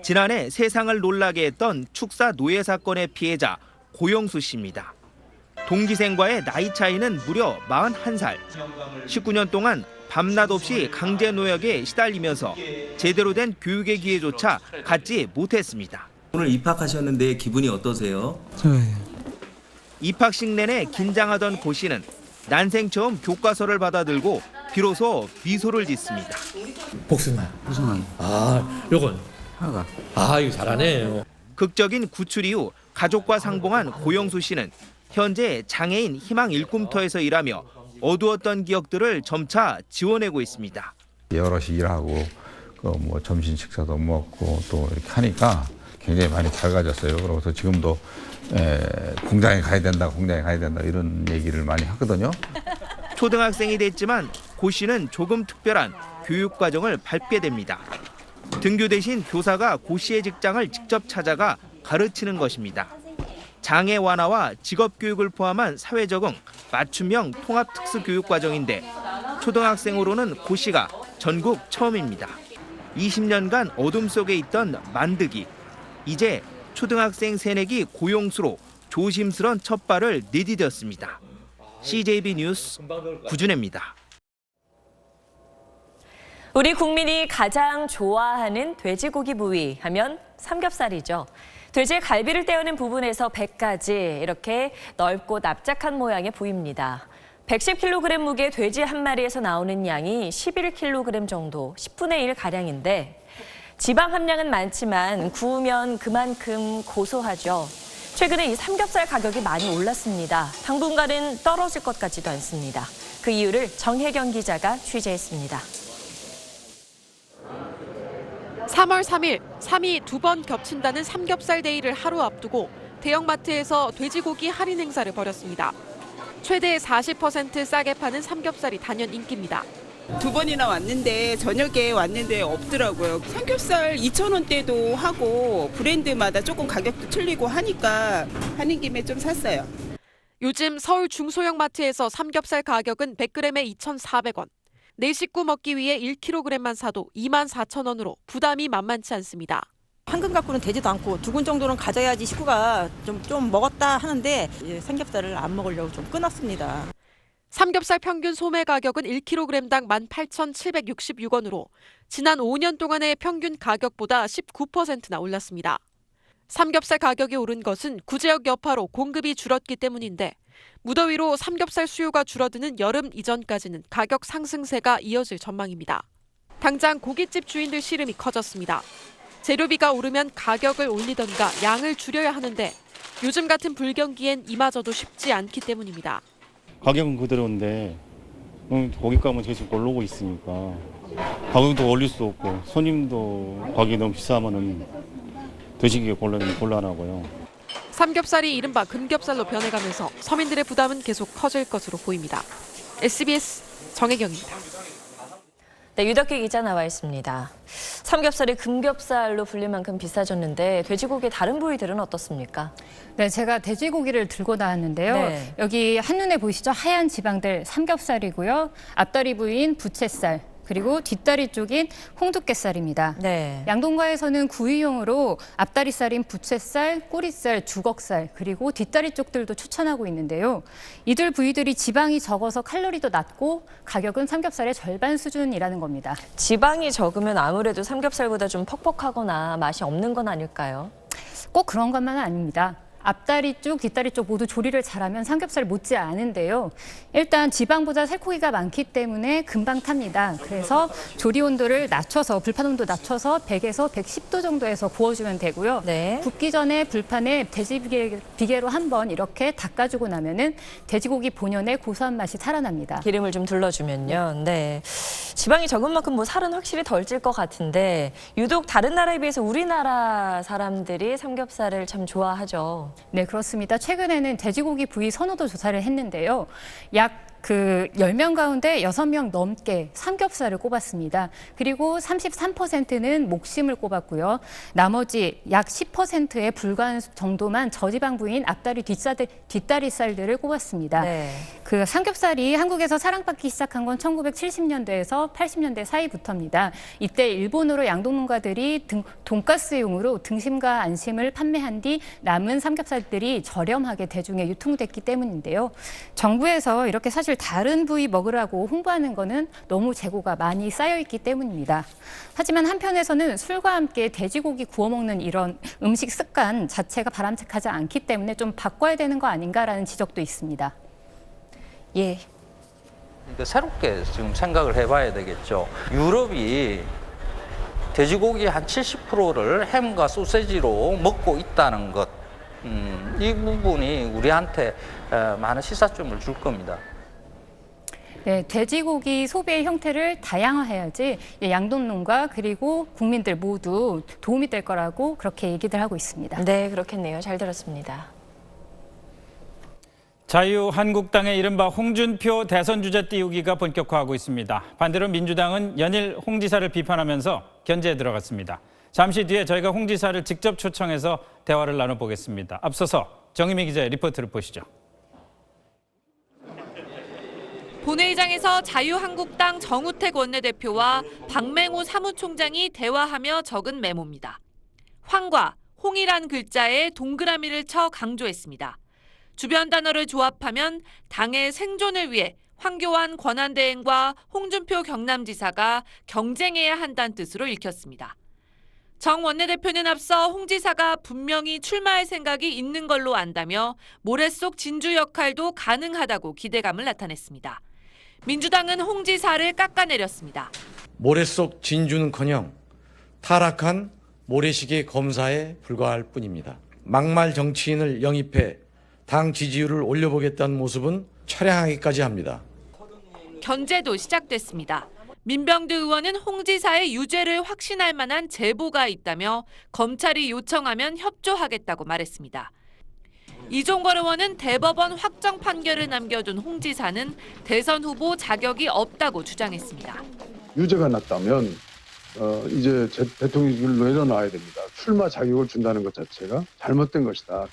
지난해 세상을 놀라게 했던 축사 노예 사건의 피해자 고영수 씨입니다. 동기생과의 나이 차이는 무려 41살. 19년 동안 밤낮 없이 강제 노역에 시달리면서 제대로 된 교육의 기회조차 갖지 못했습니다. 오늘 입학하셨는데 기분이 어떠세요? 입학식 내내 긴장하던 고 씨는 난생 처음 교과서를 받아들고 비로소 미소를 짓습니다. 복숭아. 요건. 이거 잘하네. 극적인 구출 이후 가족과 상봉한 고영수 씨는 현재 장애인 희망 일꿈터에서 일하며 어두웠던 기억들을 점차 지워내고 있습니다. 여럿이 일하고 점심 식사도 먹고 또 이렇게 하니까 굉장히 많이 밝아졌어요. 그래서 지금도 공장에 가야 된다 이런 얘기를 많이 하거든요. 초등학생이 됐지만 고 씨는 조금 특별한 교육 과정을 밟게 됩니다. 등교 대신 교사가 고 씨의 직장을 직접 찾아가 가르치는 것입니다. 장애 완화와 직업 교육을 포함한 사회 적응, 맞춤형 통합 특수 교육 과정인데 초등학생으로는 고 씨가 전국 처음입니다. 20년간 어둠 속에 있던 만드기, 이제 초등학생 새내기 고용수로 조심스런 첫 발을 내디뎠습니다. CJB 뉴스 구준혜입니다. 우리 국민이 가장 좋아하는 돼지고기 부위 하면 삼겹살이죠. 돼지의 갈비를 떼어낸 부분에서 배까지 이렇게 넓고 납작한 모양의 부위입니다. 110kg 무게 돼지 한 마리에서 나오는 양이 11kg 정도, 10분의 1 가량인데 지방 함량은 많지만 구우면 그만큼 고소하죠. 최근에 이 삼겹살 가격이 많이 올랐습니다. 당분간은 떨어질 것 같지도 않습니다. 그 이유를 정혜경 기자가 취재했습니다. 3월 3일 3이 2번 겹친다는 삼겹살 데이를 하루 앞두고 대형마트에서 돼지고기 할인 행사를 벌였습니다. 최대 40% 싸게 파는 삼겹살이 단연 인기입니다. 2번이나 왔는데 저녁에 왔는데 없더라고요. 삼겹살 2,000원대도 하고 브랜드마다 조금 가격도 틀리고 하니까 하는 김에 좀 샀어요. 요즘 서울 중소형 마트에서 삼겹살 가격은 100g에 2,400원. 내 식구 먹기 위해 1kg만 사도 24,000원으로 부담이 만만치 않습니다. 한근 갖고는 되지도 않고 2근 정도는 가져야지 식구가 좀 먹었다 하는데 삼겹살을 안 먹으려고 좀 끊었습니다. 삼겹살 평균 소매 가격은 1kg당 18,766원으로 지난 5년 동안의 평균 가격보다 19%나 올랐습니다. 삼겹살 가격이 오른 것은 구제역 여파로 공급이 줄었기 때문인데 무더위로 삼겹살 수요가 줄어드는 여름 이전까지는 가격 상승세가 이어질 전망입니다. 당장 고깃집 주인들 시름이 커졌습니다. 재료비가 오르면 가격을 올리던가 양을 줄여야 하는데 요즘 같은 불경기엔 이마저도 쉽지 않기 때문입니다. 가격은 그대로인데 고깃값은 계속 오르고 있으니까 가격도 올릴 수 없고 손님도 가격이 너무 비싸면은 드시기가 곤란하고요. 삼겹살이 이른바 금겹살로 변해가면서 서민들의 부담은 계속 커질 것으로 보입니다. SBS 정혜경입니다. 네, 유덕기 기자 나와 있습니다. 삼겹살이 금겹살로 불릴 만큼 비싸졌는데 돼지고기의 다른 부위들은 어떻습니까? 네, 제가 돼지고기를 들고 나왔는데요. 네. 여기 한눈에 보이시죠? 하얀 지방들 삼겹살이고요. 앞다리 부위인 부채살, 그리고 뒷다리 쪽인 홍두깨살입니다. 네. 양동가에서는 구이용으로 앞다리살인 부채살, 꼬리살, 주걱살, 그리고 뒷다리 쪽들도 추천하고 있는데요. 이들 부위들이 지방이 적어서 칼로리도 낮고 가격은 삼겹살의 절반 수준이라는 겁니다. 지방이 적으면 아무래도 삼겹살보다 좀 퍽퍽하거나 맛이 없는 건 아닐까요? 꼭 그런 것만은 아닙니다. 앞다리 쪽, 뒷다리 쪽 모두 조리를 잘하면 삼겹살 못지 않은데요. 일단 지방보다 살코기가 많기 때문에 금방 탑니다. 그래서 조리 온도를 낮춰서, 불판 온도 낮춰서 100에서 110도 정도에서 구워주면 되고요. 네. 굽기 전에 불판에 돼지 비계로 한번 이렇게 닦아주고 나면은 돼지고기 본연의 고소한 맛이 살아납니다. 기름을 좀 둘러주면요. 네. 지방이 적은 만큼 뭐 살은 확실히 덜 찔 것 같은데 유독 다른 나라에 비해서 우리나라 사람들이 삼겹살을 참 좋아하죠. 네, 그렇습니다. 최근에는 돼지고기 부위 선호도 조사를 했는데요. 약 10명 가운데 6명 넘게 삼겹살을 꼽았습니다. 그리고 33%는 목심을 꼽았고요. 나머지 약 10%에 불과한 정도만 저지방 부위인 앞다리, 뒷다리살들을 꼽았습니다. 네. 그 삼겹살이 한국에서 사랑받기 시작한 건 1970년대에서 80년대 사이부터입니다. 이때 일본으로 양동문가들이 돈가스용으로 등심과 안심을 판매한 뒤 남은 삼겹살들이 저렴하게 대중에 유통됐기 때문인데요. 정부에서 이렇게 사실 다른 부위 먹으라고 홍보하는 거는 너무 재고가 많이 쌓여있기 때문입니다. 하지만 한편에서는 술과 함께 돼지고기 구워 먹는 이런 음식 습관 자체가 바람직하지 않기 때문에 좀 바꿔야 되는 거 아닌가라는 지적도 있습니다. 예. 그러니까 새롭게 지금 생각을 해봐야 되겠죠. 유럽이 돼지고기 한 70%를 햄과 소세지로 먹고 있다는 것, 이 부분이 우리한테 많은 시사점을 줄 겁니다. 네, 돼지고기 소비의 형태를 다양화해야지 양동농가 그리고 국민들 모두 도움이 될 거라고 그렇게 얘기들 하고 있습니다. 네, 그렇겠네요. 잘 들었습니다. 자유한국당의 이른바 홍준표 대선 주자 띄우기가 본격화하고 있습니다. 반대로 민주당은 연일 홍 지사를 비판하면서 견제에 들어갔습니다. 잠시 뒤에 저희가 홍 지사를 직접 초청해서 대화를 나눠보겠습니다. 앞서서 정희미 기자의 리포트를 보시죠. 본회의장에서 자유한국당 정우택 원내대표와 박맹호 사무총장이 대화하며 적은 메모입니다. 황과 홍이란 글자에 동그라미를 쳐 강조했습니다. 주변 단어를 조합하면 당의 생존을 위해 황교안 권한대행과 홍준표 경남지사가 경쟁해야 한다는 뜻으로 읽혔습니다. 정 원내대표는 앞서 홍 지사가 분명히 출마할 생각이 있는 걸로 안다며 모래 속 진주 역할도 가능하다고 기대감을 나타냈습니다. 민주당은 홍 지사를 깎아내렸습니다. 모래 속 진주는커녕 타락한 모래시계 검사에 불과할 뿐입니다. 막말 정치인을 영입해 당 지지율을 올려보겠다는 모습은 철량하기까지 합니다. 견제도 시작됐습니다. 민병두 의원은 홍 지사의 유죄를 확신할 만한 제보가 있다며 검찰이 요청하면 협조하겠다고 말했습니다. 이종걸 의원은 대법원 확정 판결을 남겨둔 홍 지사는 대선 후보 자격이 없다고 주장했습니다. 유죄가 났다면 이제 대통령직을 내려놔야 됩니다. 출마 자격을 준다는 것 자체가 잘못된 것이다.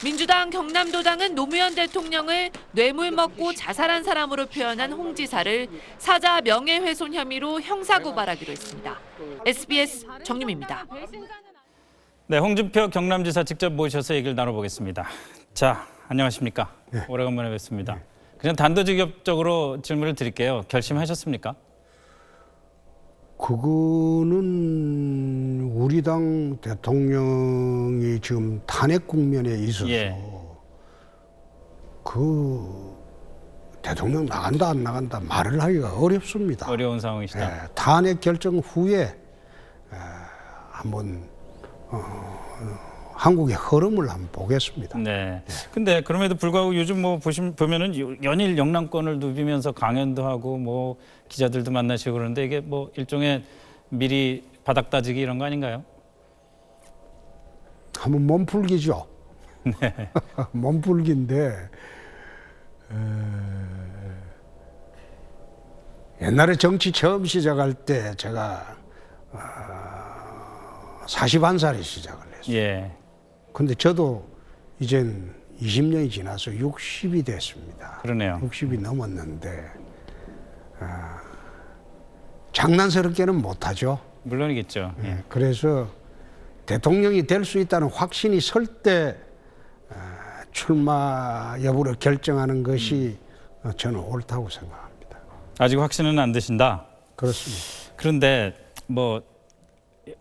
민주당 경남도당은 노무현 대통령을 뇌물 먹고 자살한 사람으로 표현한 홍 지사를 사자 명예훼손 혐의로 형사고발하기로 했습니다. SBS 정유미입니다. 네, 홍준표 경남지사 직접 모셔서 얘기를 나눠보겠습니다. 자, 안녕하십니까? 네. 오래간만에 뵙습니다. 네. 그냥 단도직입적으로 질문을 드릴게요. 결심하셨습니까? 그거는 우리 당 대통령이 지금 탄핵 국면에 있어서 그 대통령 나간다 안 나간다 말을 하기가 어렵습니다. 어려운 상황이시다. 탄핵 결정 후에 한번 한국의 흐름을 한번 보겠습니다. 네. 근데 그럼에도 불구하고 요즘 뭐 보면은 연일 영남권을 누비면서 강연도 하고 뭐 기자들도 만나시고 그러는데 이게 뭐 일종의 미리 바닥 따지기 이런 거 아닌가요? 한번 몸풀기죠. 네. 몸풀기인데 옛날에 정치 처음 시작할 때 제가 41살에 시작을 했어요. 예. 근데 저도 이젠 20년이 지나서 60이 됐습니다. 그러네요. 60이 넘었는데 장난스럽게는 못하죠. 물론이겠죠. 예. 그래서 대통령이 될 수 있다는 확신이 설 때 출마 여부를 결정하는 것이 저는 옳다고 생각합니다. 아직 확신은 안 드신다? 그렇습니다. 그런데 뭐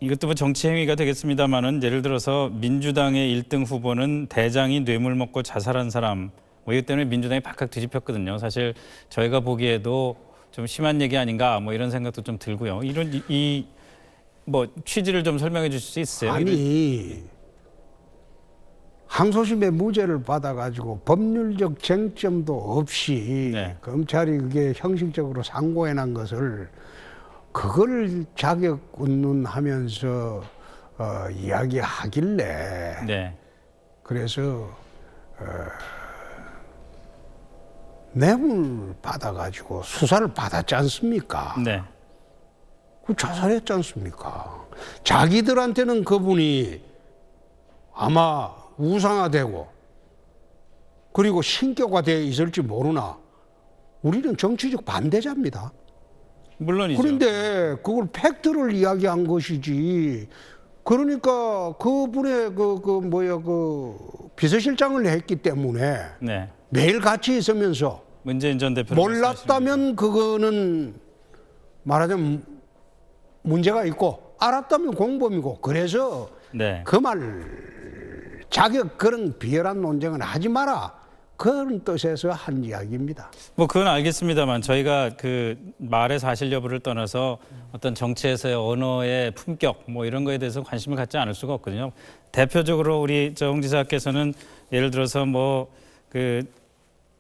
이것도 뭐 정치 행위가 되겠습니다만은 예를 들어서 민주당의 1등 후보는 대장이 뇌물 먹고 자살한 사람 뭐 이것 때문에 민주당이 박학 뒤집혔거든요. 사실 저희가 보기에도 좀 심한 얘기 아닌가 뭐 이런 생각도 좀 들고요. 이런 이 뭐 취지를 좀 설명해 주실 수 있어요? 아니 항소심의 무죄를 받아가지고 법률적 쟁점도 없이 검찰이 그게 형식적으로 상고해난 것을 그걸 자격 운운하면서 이야기하길래 그래서 뇌물 받아가지고 수사를 받았지 않습니까? 네. 그 자살했지 않습니까? 자기들한테는 그분이 아마 우상화되고 그리고 신격화되어 있을지 모르나 우리는 정치적 반대자입니다. 물론이죠. 그런데 그걸 팩트를 이야기한 것이지. 그러니까 그분의 그 비서실장을 했기 때문에 매일 같이 있으면서 문재인 전 대표 몰랐다면 그거는 말하자면 문제가 있고 알았다면 공범이고 그래서 그 말 자격 그런 비열한 논쟁은 하지 마라. 그런 뜻에서 한 이야기입니다. 뭐 그건 알겠습니다만 저희가 그 말의 사실 여부를 떠나서 어떤 정치에서의 언어의 품격 뭐 이런 거에 대해서 관심을 갖지 않을 수가 없거든요. 대표적으로 우리 홍 지사께서는 예를 들어서 뭐 그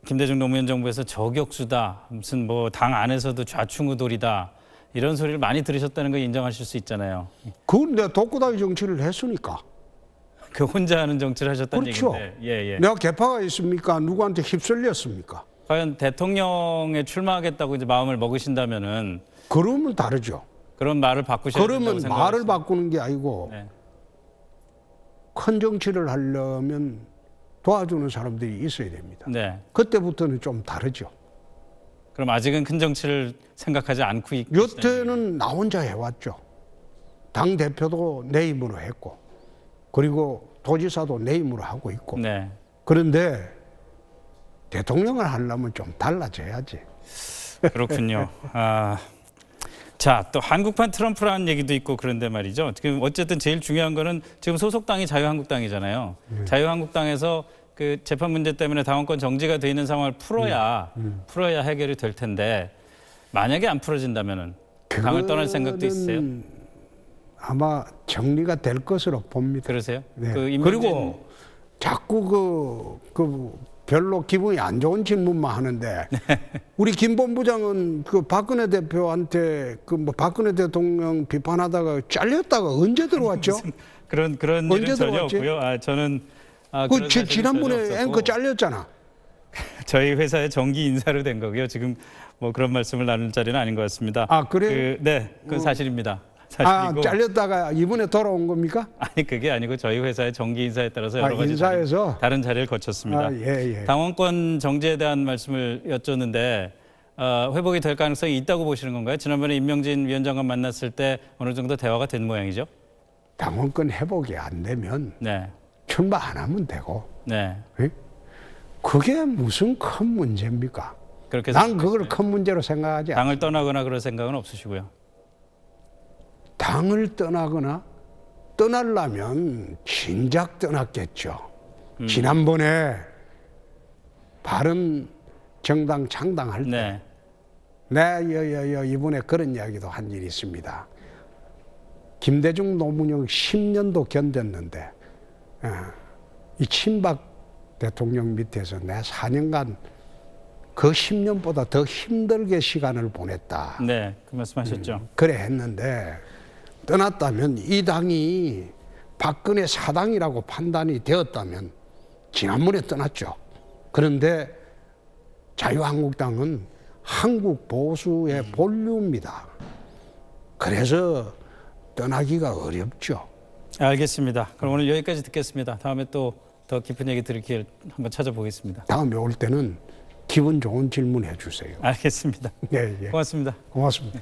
김대중 노무현 정부에서 저격수다, 무슨 뭐 당 안에서도 좌충우돌이다 이런 소리를 많이 들으셨다는 거 인정하실 수 있잖아요. 그건 내가 독고다이 정치를 했으니까. 그 혼자 하는 정치를 하셨다는 그렇죠. 얘기인데. 내가 개파가 있습니까? 누구한테 휩쓸렸습니까? 과연 대통령에 출마하겠다고 이제 마음을 먹으신다면은 그러면 다르죠. 그런 말을 바꾸셔야 된다고 그러면 생각하시죠. 말을 바꾸는 게 아니고 큰 정치를 하려면 도와주는 사람들이 있어야 됩니다. 네. 그때부터는 좀 다르죠. 그럼 아직은 큰 정치를 생각하지 않고 여태는 나 혼자 해왔죠. 당 대표도 내 힘으로 했고 그리고 도지사도 내 힘으로 하고 있고 그런데 대통령을 하려면 좀 달라져야지. 그렇군요. 자, 또 한국판 트럼프라는 얘기도 있고 그런데 말이죠. 지금 어쨌든 제일 중요한 거는 지금 소속당이 자유한국당이잖아요. 자유한국당에서 그 재판 문제 때문에 당원권 정지가 돼 있는 상황을 풀어야 해결이 될 텐데 만약에 안 풀어진다면은 당을 떠날 생각도 있으세요? 아마 정리가 될 것으로 봅니다. 그러세요? 네. 그 임명진- 그리고 자꾸 별로 기분이 안 좋은 질문만 하는데 우리 김 본부장은 그 박근혜 대표한테 박근혜 대통령 비판하다가 잘렸다가 언제 들어왔죠? 그런 언제 일은 전혀 들어왔지? 없고요. 저는 그 그런 사실은 지난번에 전혀 없었고 앵커 잘렸잖아. 저희 회사의 정기 인사로 된 거고요. 지금 뭐 그런 말씀을 나눌 자리는 아닌 것 같습니다. 아, 그래요? 네, 그건 사실입니다. 아, 사실이고. 잘렸다가 이번에 돌아온 겁니까? 아니 그게 아니고 저희 회사의 정기 인사에 따라서 여러 가지 인사에서? 다른 자리를 거쳤습니다. 아, 예. 당원권 정지에 대한 말씀을 여쭙는데 회복이 될 가능성이 있다고 보시는 건가요? 지난번에 임명진 위원장과 만났을 때 어느 정도 대화가 된 모양이죠? 당원권 회복이 안 되면 출마 안 하면 되고. 네. 그게 무슨 큰 문제입니까? 그렇게 난 그걸 큰 문제로 생각하지 않아. 당을 떠나거나 그럴 생각은 없으시고요. 당을 떠나거나 떠나려면 진작 떠났겠죠. 지난번에 바른 정당 창당할 때 이번에 그런 이야기도 한 일이 있습니다. 김대중 노무현 10년도 견뎠는데 이 친박 대통령 밑에서 내 4년간 그 10년보다 더 힘들게 시간을 보냈다. 네, 그 말씀하셨죠. 그래 했는데 떠났다면 이 당이 박근혜 사당이라고 판단이 되었다면 지난번에 떠났죠. 그런데 자유한국당은 한국 보수의 본류입니다. 그래서 떠나기가 어렵죠. 알겠습니다. 그럼 오늘 여기까지 듣겠습니다. 다음에 또 더 깊은 얘기 들을 기회를 한번 찾아보겠습니다. 다음에 올 때는 기분 좋은 질문 해주세요. 알겠습니다. 예. 고맙습니다. 고맙습니다.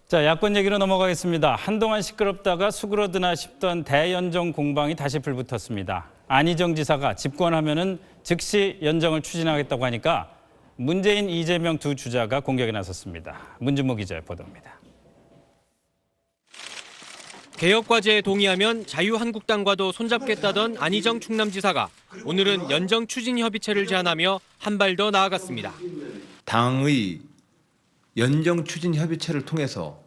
자, 야권 얘기로 넘어가겠습니다. 한동안 시끄럽다가 수그러드나 싶던 대연정 공방이 다시 불붙었습니다. 안희정 지사가 집권하면은 즉시 연정을 추진하겠다고 하니까 문재인, 이재명 두 주자가 공격에 나섰습니다. 문준모 기자의 보도입니다. 개혁과제에 동의하면 자유한국당과도 손잡겠다던 안희정 충남지사가 오늘은 연정 추진 협의체를 제안하며 한 발 더 나아갔습니다. 당의 연정 추진 협의체를 통해서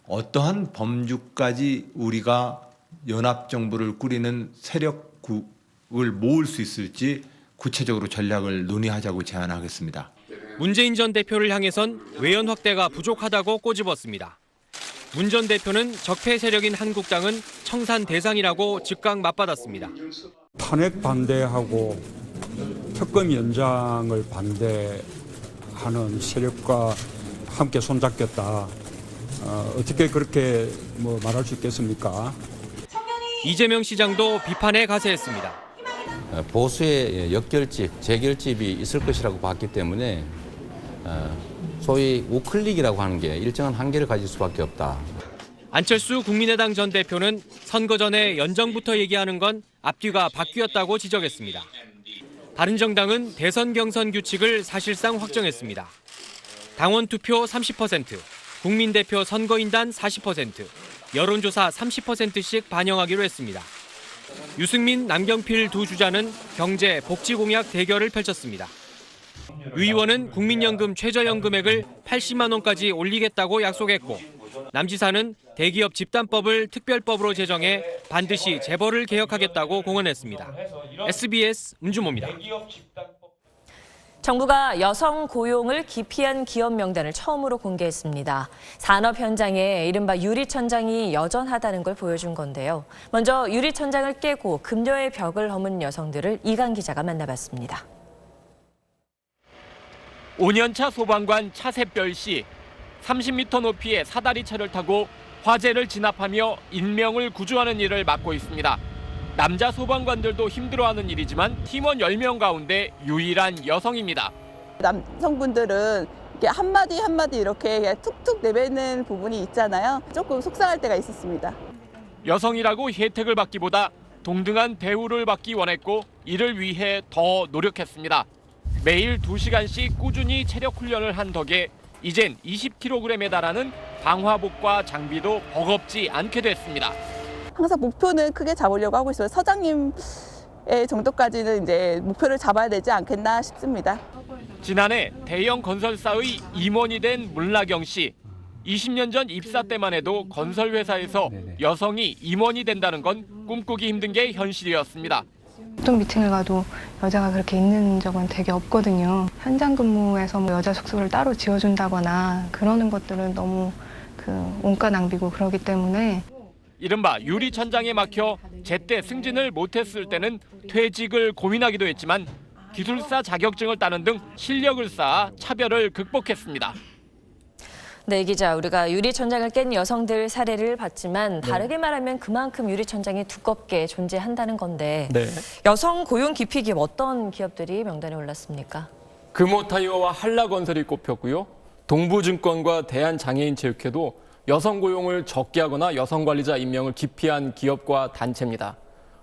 어떠한 범주까지 우리가 연합정부를 꾸리는 세력을 모을 수 있을지 구체적으로 전략을 논의하자고 제안하겠습니다. 문재인 전 대표를 향해선 외연 확대가 부족하다고 꼬집었습니다. 문 전 대표는 적폐 세력인 한국당은 청산 대상이라고 즉각 맞받았습니다. 탄핵 반대하고 특검 연장을 반대하는 세력과 함께 손잡겠다. 어떻게 그렇게 말할 수 있겠습니까? 이재명 시장도 비판에 가세했습니다. 보수의 역결집, 재결집이 있을 것이라고 봤기 때문에 소위 우클릭이라고 하는 게 일정한 한계를 가질 수밖에 없다. 안철수 국민의당 전 대표는 선거 전에 연정부터 얘기하는 건 앞뒤가 바뀌었다고 지적했습니다. 바른정당은 대선 경선 규칙을 사실상 확정했습니다. 당원 투표 30%, 국민대표 선거인단 40%, 여론조사 30%씩 반영하기로 했습니다. 유승민, 남경필 두 주자는 경제, 복지 공약 대결을 펼쳤습니다. 유 의원은 국민연금 최저연금액을 80만 원까지 올리겠다고 약속했고 남 지사는 대기업 집단법을 특별법으로 제정해 반드시 재벌을 개혁하겠다고 공언했습니다. SBS 문준모입니다. 정부가 여성 고용을 기피한 기업 명단을 처음으로 공개했습니다. 산업 현장에 이른바 유리천장이 여전하다는 걸 보여준 건데요. 먼저 유리천장을 깨고 금요의 벽을 허문 여성들을 이강 기자가 만나봤습니다. 5년차 소방관 차세별 씨, 30m 높이의 사다리차를 타고 화재를 진압하며 인명을 구조하는 일을 맡고 있습니다. 남자 소방관들도 힘들어하는 일이지만 팀원 10명 가운데 유일한 여성입니다. 남성분들은 이렇게 한마디 한마디 이렇게 툭툭 내뱉는 부분이 있잖아요. 조금 속상할 때가 있었습니다. 여성이라고 혜택을 받기보다 동등한 대우를 받기 원했고 이를 위해 더 노력했습니다. 매일 2시간씩 꾸준히 체력 훈련을 한 덕에 이젠 20kg에 달하는 방화복과 장비도 버겁지 않게 됐습니다. 항상 목표는 크게 잡으려고 하고 있어요. 서장님의 정도까지는 이제 목표를 잡아야 되지 않겠나 싶습니다. 지난해 대형 건설사의 임원이 된 문라경 씨. 20년 전 입사 때만 해도 건설 회사에서 여성이 임원이 된다는 건 꿈꾸기 힘든 게 현실이었습니다. 보통 미팅을 가도 여자가 그렇게 있는 적은 되게 없거든요. 현장 근무에서 뭐 여자 숙소를 따로 지어준다거나 그러는 것들은 너무 원가 낭비고 그러기 때문에 이른바 유리천장에 막혀 제때 승진을 못했을 때는 퇴직을 고민하기도 했지만 기술사 자격증을 따는 등 실력을 쌓아 차별을 극복했습니다. 네, 기자, 우리가 유리천장을 깬 여성들 사례를 봤지만 다르게 말하면 그만큼 유리천장이 두껍게 존재한다는 건데 여성 고용 기피 기업 어떤 기업들이 명단에 올랐습니까? 금호타이어와 한라건설이 꼽혔고요. 동부증권과 대한장애인체육회도 여성 고용을 적게 하거나 여성 관리자 임명을 기피한 기업과 단체입니다.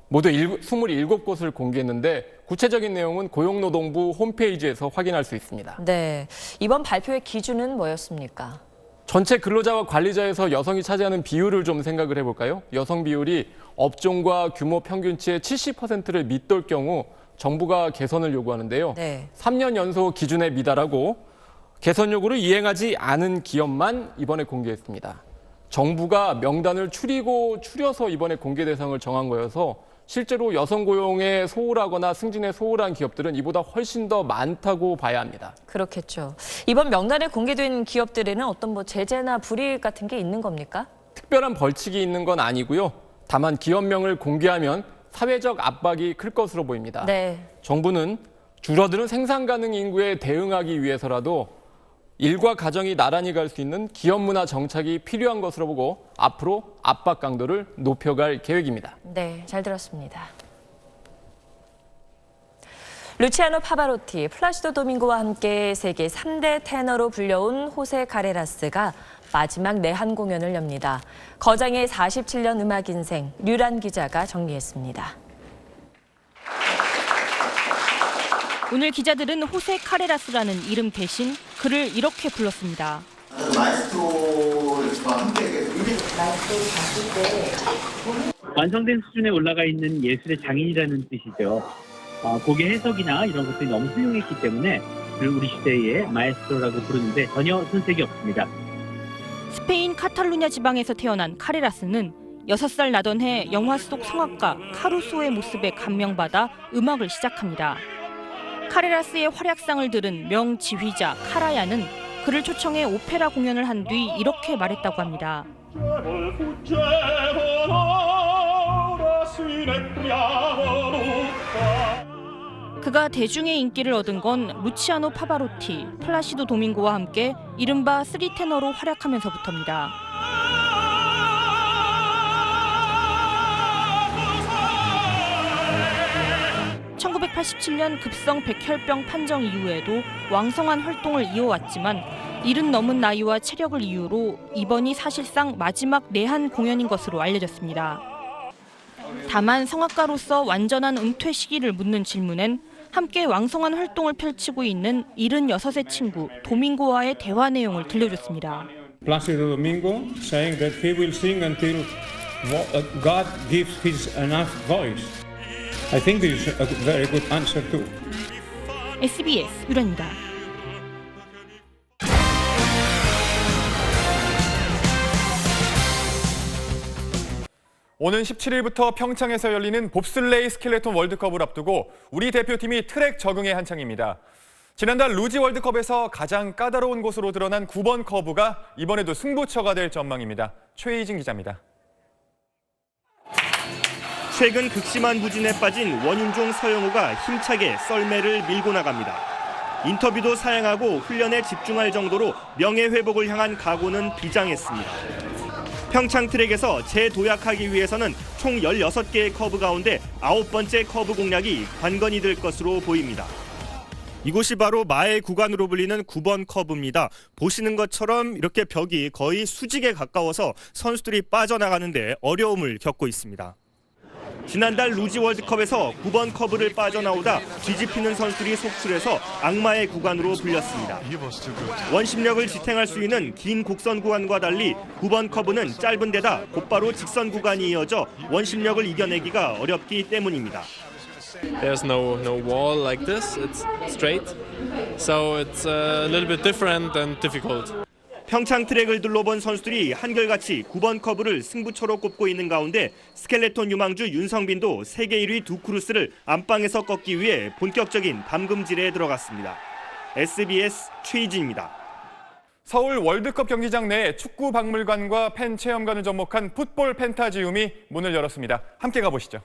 모두 27곳을 공개했는데 구체적인 내용은 고용노동부 홈페이지에서 확인할 수 있습니다. 네, 이번 발표의 기준은 뭐였습니까? 전체 근로자와 관리자에서 여성이 차지하는 비율을 좀 생각을 해볼까요? 여성 비율이 업종과 규모 평균치의 70%를 밑돌 경우 정부가 개선을 요구하는데요. 3년 연속 기준에 미달하고 개선 요구를 이행하지 않은 기업만 이번에 공개했습니다. 정부가 명단을 추려서 이번에 공개 대상을 정한 거여서 실제로 여성 고용에 소홀하거나 승진에 소홀한 기업들은 이보다 훨씬 더 많다고 봐야 합니다. 그렇겠죠. 이번 명단에 공개된 기업들에는 어떤 제재나 불이익 같은 게 있는 겁니까? 특별한 벌칙이 있는 건 아니고요. 다만 기업명을 공개하면 사회적 압박이 클 것으로 보입니다. 정부는 줄어드는 생산 가능 인구에 대응하기 위해서라도 일과 가정이 나란히 갈 수 있는 기업 문화 정착이 필요한 것으로 보고 앞으로 압박 강도를 높여갈 계획입니다. 네, 잘 들었습니다. 루치아노 파바로티, 플라시도 도밍고와 함께 세계 3대 테너로 불려온 호세 카레라스가 마지막 내한 공연을 엽니다. 거장의 47년 음악 인생, 류란 기자가 정리했습니다. 오늘 기자들은 호세 카레라스라는 이름 대신 그를 이렇게 불렀습니다. 완성된 수준에 올라가 있는 예술의 장인이라는 뜻이죠. 곡의 해석이나 이런 것들이 너무 훌륭했기 때문에 그를 우리 시대의 마에스트로라고 부르는데 전혀 손색이 없습니다. 스페인 카탈루냐 지방에서 태어난 카레라스는 6살 나던 해 영화 속 성악가 카루소의 모습에 감명받아 음악을 시작합니다. 카레라스의 활약상을 들은 명지휘자 카라야는 그를 초청해 오페라 공연을 한 뒤 이렇게 말했다고 합니다. 그가 대중의 인기를 얻은 건 루치아노 파바로티, 플라시도 도밍고와 함께 이른바 3테너로 활약하면서부터입니다. 1987년 급성 백혈병 판정 이후에도 왕성한 활동을 이어왔지만 70 넘은 나이와 체력을 이유로 이번이 사실상 마지막 내한 공연인 것으로 알려졌습니다. 다만 성악가로서 완전한 은퇴 시기를 묻는 질문엔 함께 왕성한 활동을 펼치고 있는 76의 친구 도밍고와의 대화 내용을 들려줬습니다. Plácido Domingo saying that he will sing until God gives his enough voice. I think this is a very good answer too. SBS 유란입니다. 오는 17일부터 평창에서 열리는 봅슬레이 스켈레톤 월드컵을 앞두고 우리 대표팀이 트랙 적응에 한창입니다. 지난달 루지 월드컵에서 가장 까다로운 곳으로 드러난 9번 커브가 이번에도 승부처가 될 전망입니다. 최희진 기자입니다. 최근 극심한 부진에 빠진 원윤종 서영우가 힘차게 썰매를 밀고 나갑니다. 인터뷰도 사양하고 훈련에 집중할 정도로 명예회복을 향한 각오는 비장했습니다. 평창 트랙에서 재도약하기 위해서는 총 16개의 커브 가운데 9번째 커브 공략이 관건이 될 것으로 보입니다. 이곳이 바로 마의 구간으로 불리는 9번 커브입니다. 보시는 것처럼 이렇게 벽이 거의 수직에 가까워서 선수들이 빠져나가는데 어려움을 겪고 있습니다. 지난달 루지 월드컵에서 9번 커브를 빠져나오다 뒤집히는 선수들이 속출해서 악마의 구간으로 불렸습니다. 원심력을 지탱할 수 있는 긴 곡선 구간과 달리 9번 커브는 짧은 데다 곧바로 직선 구간이 이어져 원심력을 이겨내기가 어렵기 때문입니다. There's no wall like this. It's straight. So it's a little bit different and difficult. 평창 트랙을 둘러본 선수들이 한결같이 9번 커브를 승부처로 꼽고 있는 가운데 스켈레톤 유망주 윤성빈도 세계 1위 두 크루스를 안방에서 꺾기 위해 본격적인 담금질에 들어갔습니다. SBS 최희진입니다. 서울 월드컵 경기장 내 축구 박물관과 팬 체험관을 접목한 풋볼 펜타지움이 문을 열었습니다. 함께 가보시죠.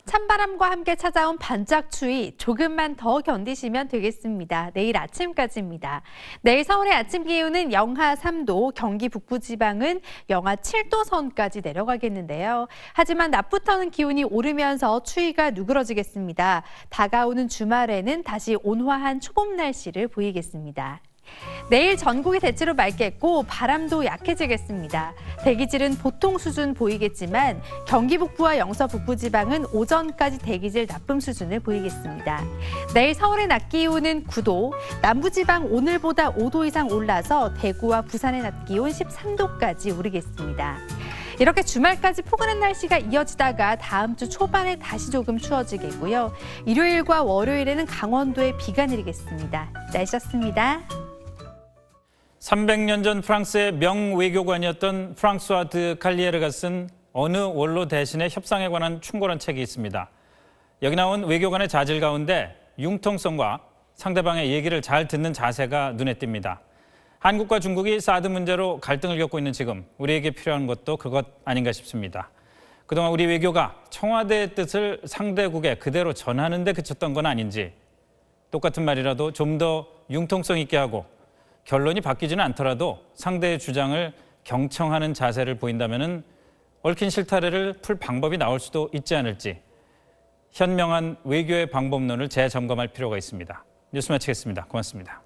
찬바람과 함께 찾아온 반짝 추위 조금만 더 견디시면 되겠습니다. 내일 아침까지입니다. 내일 서울의 아침 기온은 영하 3도, 경기 북부지방은 영하 7도 선까지 내려가겠는데요. 하지만 낮부터는 기온이 오르면서 추위가 누그러지겠습니다. 다가오는 주말에는 다시 온화한 초봄 날씨를 보이겠습니다. 내일 전국이 대체로 맑겠고 바람도 약해지겠습니다. 대기질은 보통 수준 보이겠지만 경기 북부와 영서 북부 지방은 오전까지 대기질 나쁨 수준을 보이겠습니다. 내일 서울의 낮 기온은 9도, 남부 지방 오늘보다 5도 이상 올라서 대구와 부산의 낮 기온 13도까지 오르겠습니다. 이렇게 주말까지 포근한 날씨가 이어지다가 다음 주 초반에 다시 조금 추워지겠고요. 일요일과 월요일에는 강원도에 비가 내리겠습니다. 날씨였습니다. 300년 전 프랑스의 명외교관이었던 프랑스와 드 칼리에르가 쓴 어느 원로 대신의 협상에 관한 충고란 책이 있습니다. 여기 나온 외교관의 자질 가운데 융통성과 상대방의 얘기를 잘 듣는 자세가 눈에 띕니다. 한국과 중국이 사드 문제로 갈등을 겪고 있는 지금 우리에게 필요한 것도 그것 아닌가 싶습니다. 그동안 우리 외교가 청와대의 뜻을 상대국에 그대로 전하는 데 그쳤던 건 아닌지, 똑같은 말이라도 좀 더 융통성 있게 하고 결론이 바뀌지는 않더라도 상대의 주장을 경청하는 자세를 보인다면 얽힌 실타래를 풀 방법이 나올 수도 있지 않을지, 현명한 외교의 방법론을 재점검할 필요가 있습니다. 뉴스 마치겠습니다. 고맙습니다.